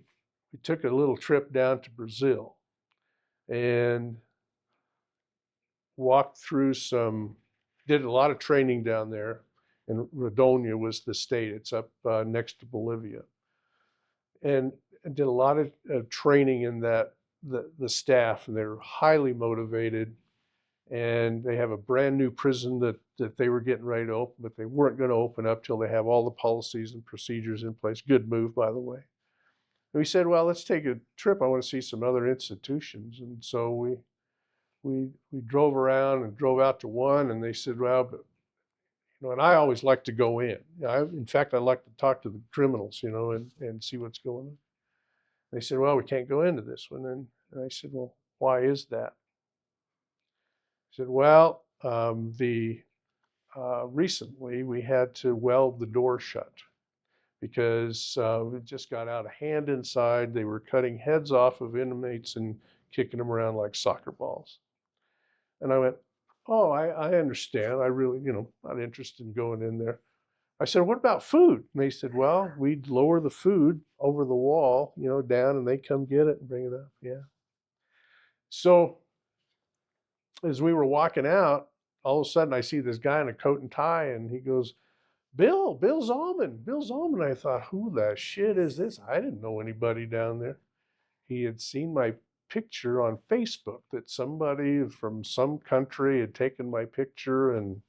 we took a little trip down to Brazil and walked through did a lot of training down there. And Rondônia was the state. It's up next to Bolivia, and I did a lot of training in the staff, and they're highly motivated. And they have a brand new prison that they were getting ready to open, but they weren't going to open up till they have all the policies and procedures in place. Good move, by the way. And we said, well, let's take a trip. I want to see some other institutions. And so we drove around and drove out to one, and they said, well, but and I always like to go in. In fact, I like to talk to the criminals, and see what's going on. They said, well, we can't go into this one. And I said, well, why is that? He said, well, recently we had to weld the door shut because it just got out of hand inside. They were cutting heads off of inmates and kicking them around like soccer balls. And I went, oh, I understand. I really, not interested in going in there. I said, what about food? And they said, well, we'd lower the food over the wall, down, and they come get it and bring it up. Yeah. So as we were walking out, all of a sudden I see this guy in a coat and tie, and he goes, Bill Zalman, Bill Zalman. I thought, who the shit is this? I didn't know anybody down there. He had seen my picture on Facebook, that somebody from some country had taken my picture, and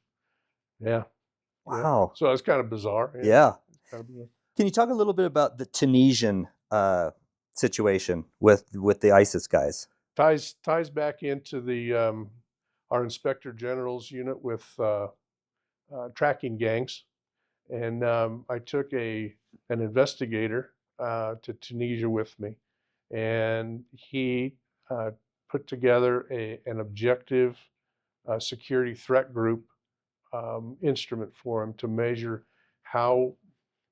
yeah. Wow. So it's kind of bizarre. Yeah. Kind of bizarre. Can you talk a little bit about the Tunisian situation with the ISIS guys? Ties back into our Inspector General's unit with tracking gangs. And I took an investigator to Tunisia with me, and he put together an objective security threat group instrument for him to measure how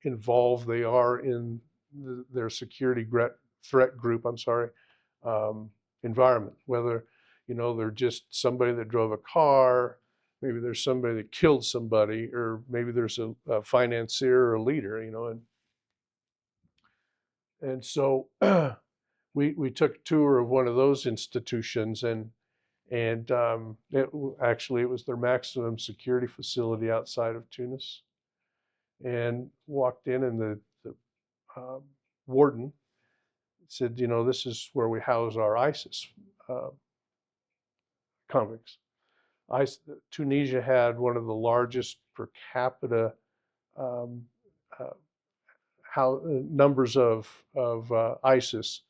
involved they are in their security threat group. I'm sorry, environment. Whether they're just somebody that drove a car, maybe there's somebody that killed somebody, or maybe there's a financier or a leader. And so we took a tour of one of those institutions, and actually it was their maximum security facility outside of Tunis, and walked in, and the warden said, this is where we house our ISIS convicts. Tunisia had one of the largest per capita numbers of ISIS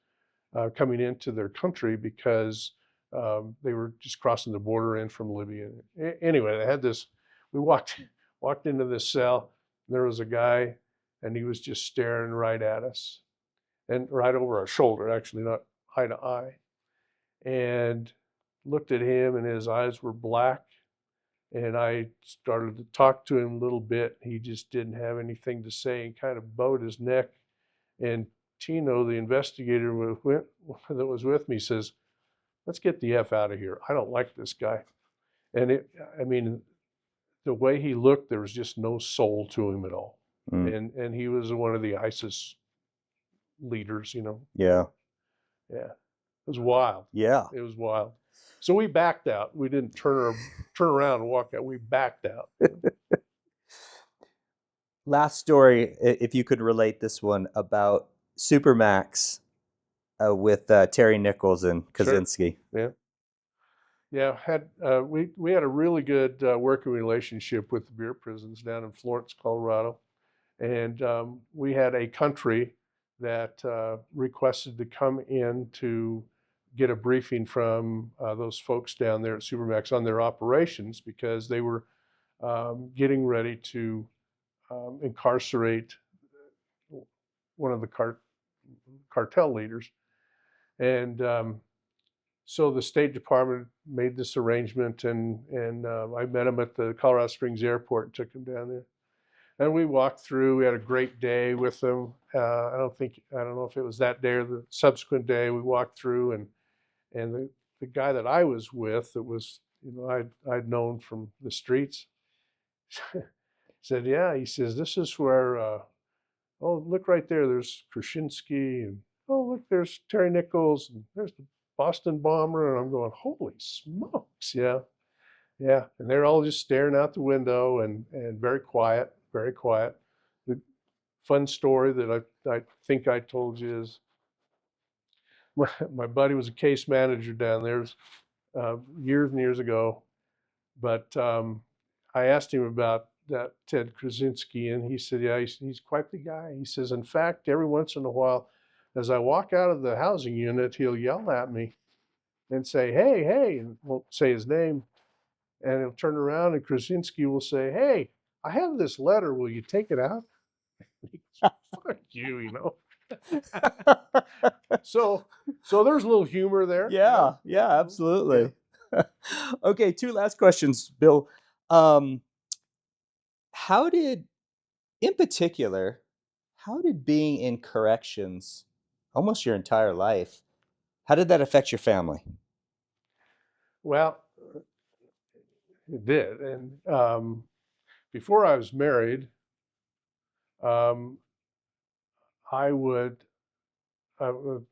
coming into their country, because they were just crossing the border in from Libya. Anyway, they had this. We walked into this cell. And there was a guy, and he was just staring right at us, and right over our shoulder, actually, not eye to eye. And looked at him, and his eyes were black. And I started to talk to him a little bit. He just didn't have anything to say, and kind of bowed his neck. And Tino, the investigator that was with me, says, let's get the F out of here. I don't like this guy. And the way he looked, there was just no soul to him at all. And he was one of the ISIS leaders, Yeah. Yeah. It was wild. Yeah. It was wild. So we backed out. We didn't turn around and walk out. We backed out. Last story, if you could relate this one, about Supermax with Terry Nichols and Kaczynski. Sure. Yeah. We had a really good working relationship with the beer prisons down in Florence, Colorado, and we had a country that requested to come in to get a briefing from those folks down there at Supermax on their operations, because they were getting ready to incarcerate one of the cartel leaders. And so the State Department made this arrangement, and I met him at the Colorado Springs airport and took him down there. And we walked through. We had a great day with them. I don't know if it was that day or the subsequent day. We walked through, and the guy that I was with, that was I'd known from the streets. Said, yeah. He says, this is where. Oh, look right there. There's Krasinski, and oh, look, there's Terry Nichols, and there's the Boston Bomber. And I'm going, holy smokes, yeah, yeah. And they're all just staring out the window and very quiet, very quiet. The fun story that I think I told you is my buddy was a case manager down there years and years ago, but I asked him about that Ted Krasinski, and he said, yeah, he's quite the guy. He says, in fact, every once in a while, as I walk out of the housing unit, he'll yell at me and say, hey, hey, and won't say his name. And he'll turn around and Krasinski will say, hey, I have this letter. Will you take it out? He goes, fuck you, you know. So there's a little humor there. Yeah, yeah, absolutely. Okay, two last questions, Bill. How did, in particular, how did being in corrections almost your entire life, how did that affect your family? Well, it did. And before I was married, um, I would, I was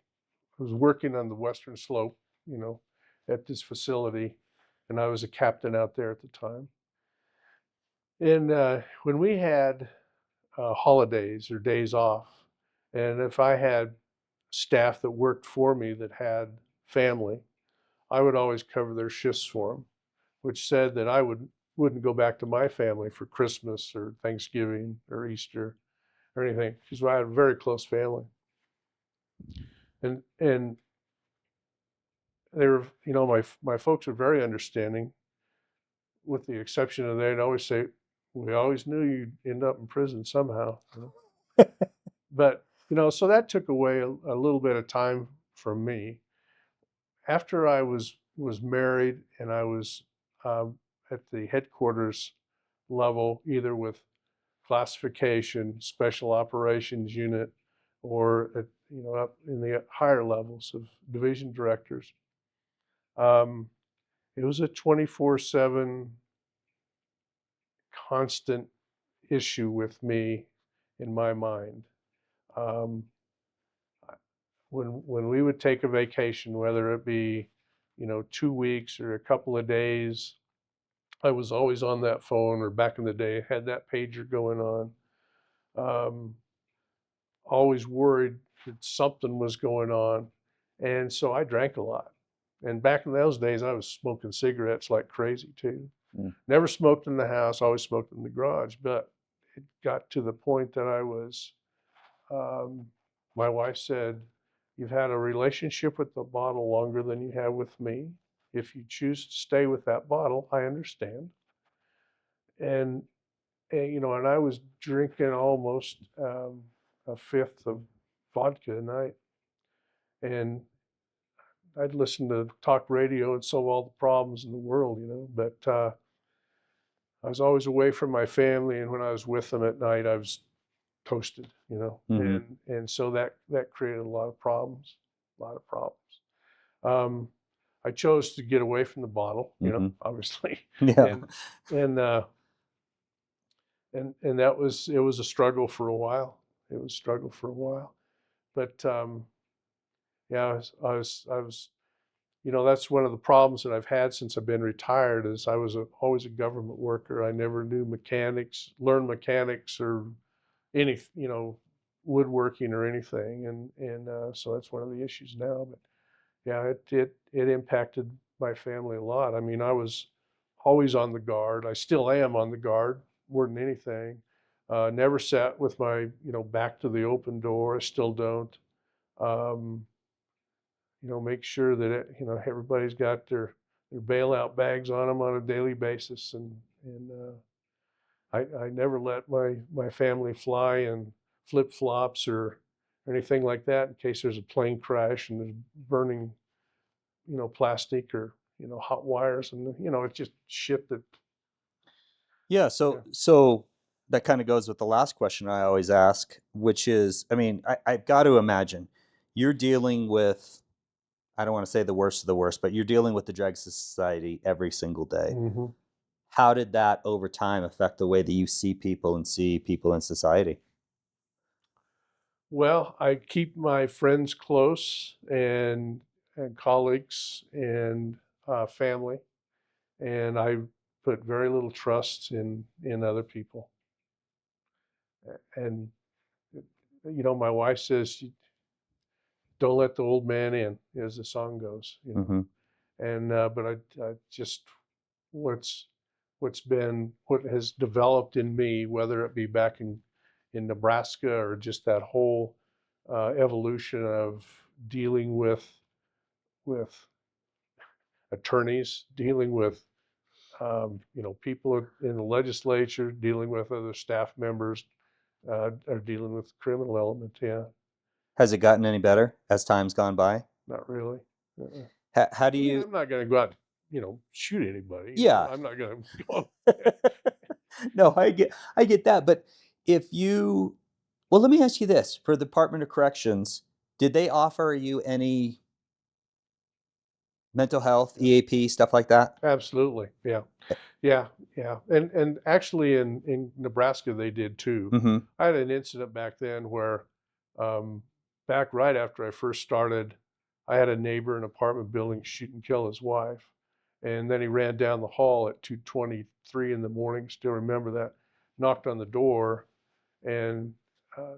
working on the Western Slope, you know, at this facility, and I was a captain out there at the time. And when we had holidays or days off, and if I had staff that worked for me that had family, I would always cover their shifts for them, which said that I wouldn't go back to my family for Christmas or Thanksgiving or Easter or anything, because I had a very close family. And they were, you know, my folks are very understanding, with the exception of they'd always say, we always knew you'd end up in prison somehow. You know? But, you know, so that took away a little bit of time from me. After I was married and I was at the headquarters level, either with classification, special operations unit, or at, you know, up in the higher levels of division directors. It was a 24/7 constant issue with me in my mind. Um, when we would take a vacation, whether it be, you know, 2 weeks or a couple of days, I was always on that phone, or back in the day, had that pager going on. Um, Always worried that something was going on. And so I drank a lot. And back in those days, I was smoking cigarettes like crazy too. Mm. Never smoked in the house, always smoked in the garage. But it got to the point that I was, my wife said, you've had a relationship with the bottle longer than you have with me. If you choose to stay with that bottle, I understand. And, you know, and I was drinking almost a fifth of vodka a night. And I'd listen to talk radio and solve all the problems in the world, you know. But I was always away from my family, and when I was with them at night, I was toasted, you know. And so that created a lot of problems, a lot of problems. I chose to get away from the bottle, you know, obviously. Yeah. And that was, it was a struggle for a while. It was a struggle for a while. But yeah, I was, you know, that's one of the problems that I've had since I've been retired, is I was always a government worker. I never knew mechanics, learned mechanics or any, you know, woodworking or anything. And so that's one of the issues now. But yeah, it impacted my family a lot. I mean, I was always on the guard. I still am on the guard more than anything. Never sat with my, you know, back to the open door. I still don't. Um, you know, make sure that you know, everybody's got their bailout bags on them on a daily basis, and I never let my family fly in flip flops or anything like that, in case there's a plane crash and there's burning, you know, plastic or, you know, hot wires, and you know, it's just shit that. Yeah, Yeah. so that kind of goes with the last question I always ask, which is, I mean, I've got to imagine you're dealing with I don't want to say the worst of the worst, but you're dealing with the dregs of society every single day. Hmm. How did that over time affect the way that you see people and see people in society? Well, I keep my friends close and colleagues and family, and I put very little trust in other people. And my wife says, "Don't let the old man in," as the song goes. Hmm. And but I just what's what has developed in me, whether it be back in Nebraska or just that whole evolution of dealing with attorneys, dealing with people in the legislature, dealing with other staff members, are dealing with the criminal element. Yeah, Has it gotten any better as time's gone by? not really. Uh-uh. How do I mean, you? I'm not going to go out, shoot anybody. Yeah. I'm not going to go. No, I get that. But if you, well, let me ask you this: for the Department of Corrections, did they offer you any mental health, EAP, stuff like that? Absolutely. Yeah. Yeah. Yeah. And actually in Nebraska they did too. Mm-hmm. I had an incident back then where um, back right after I first started, I had a neighbor in an apartment building shoot and kill his wife. And then he ran down the hall at 2:23 in the morning, still remember that, knocked on the door and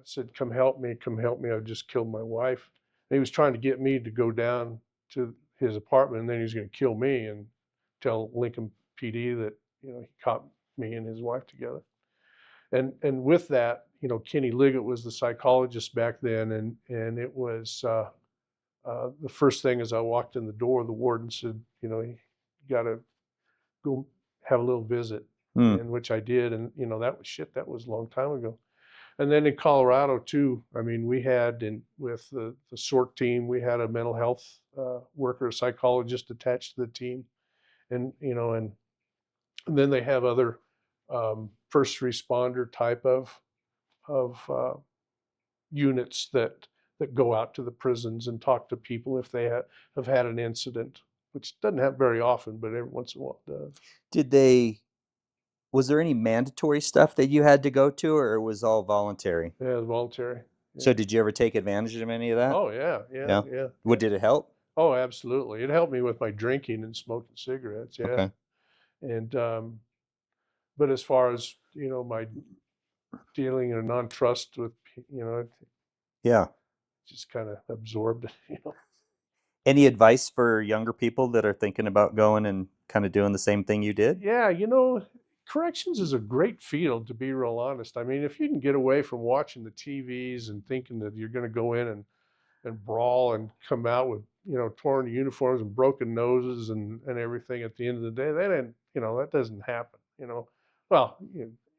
said, come help me, I've just killed my wife." And he was trying to get me to go down to his apartment, and then he was going to kill me and tell Lincoln PD that he caught me and his wife together. And with that, Kenny Liggett was the psychologist back then, and it was the first thing as I walked in the door, the warden said, you got to go have a little visit, Mm. and which I did, and that was a long time ago. And then in Colorado too, I mean, we had with the SORT team, we had a mental health worker, a psychologist attached to the team, and then they have other first responder type of units that go out to the prisons and talk to people if they have had an incident, which doesn't happen very often, but every once in a while it does. Did they? Was there any mandatory stuff that you had to go to, or it was all voluntary? Yeah, it's voluntary. Yeah. So did you ever take advantage of any of that? Oh yeah, yeah, Yeah. yeah. What did it help? Oh, absolutely. It helped me with my drinking and smoking cigarettes. Yeah. Okay. And but as far as my dealing or non-trust with it Yeah. just kind of absorbed. Any advice for younger people that are thinking about going and kind of doing the same thing you did? Yeah, corrections is a great field, to be real honest. I mean, if you can get away from watching the TVs and thinking that you're going to go in and brawl and come out with torn uniforms and broken noses and everything at the end of the day, that doesn't happen. Well,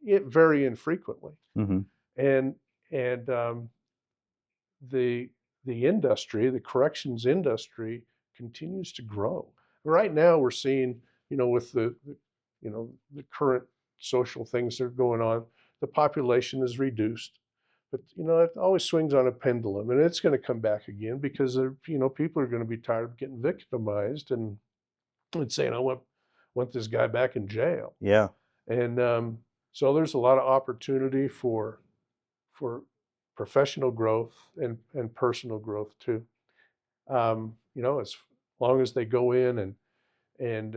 it very infrequently. Mm-hmm. And the industry, the corrections industry, continues to grow. Right now, we're seeing, with the current social things that are going on, the population is reduced. But it always swings on a pendulum, and it's going to come back again because people are going to be tired of getting victimized and saying, "I want this guy back in jail." Yeah. And so there's a lot of opportunity for professional growth and personal growth too. As long as they go in and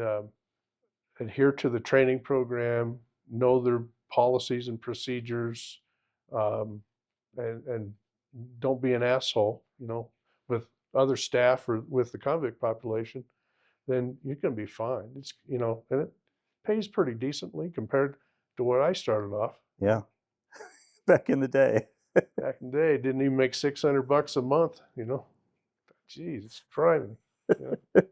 adhere to the training program, know their policies and procedures, um, and don't be an asshole, with other staff or with the convict population, then you can be fine. And it pays pretty decently compared to what I started off. Yeah. Back in the day. Back in the day, didn't even make $600 a month. Geez, it's trying. But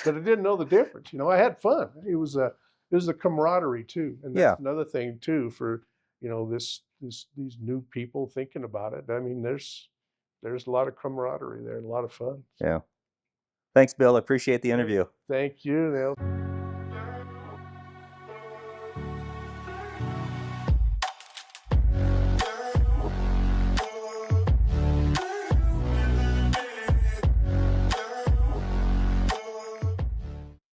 I didn't know the difference. I had fun. It was the camaraderie too, and Yeah. that's another thing too for these new people thinking about it. I mean, there's a lot of camaraderie there, and a lot of fun. Yeah. Thanks, Bill. I appreciate the Yeah. interview. Thank you. Now.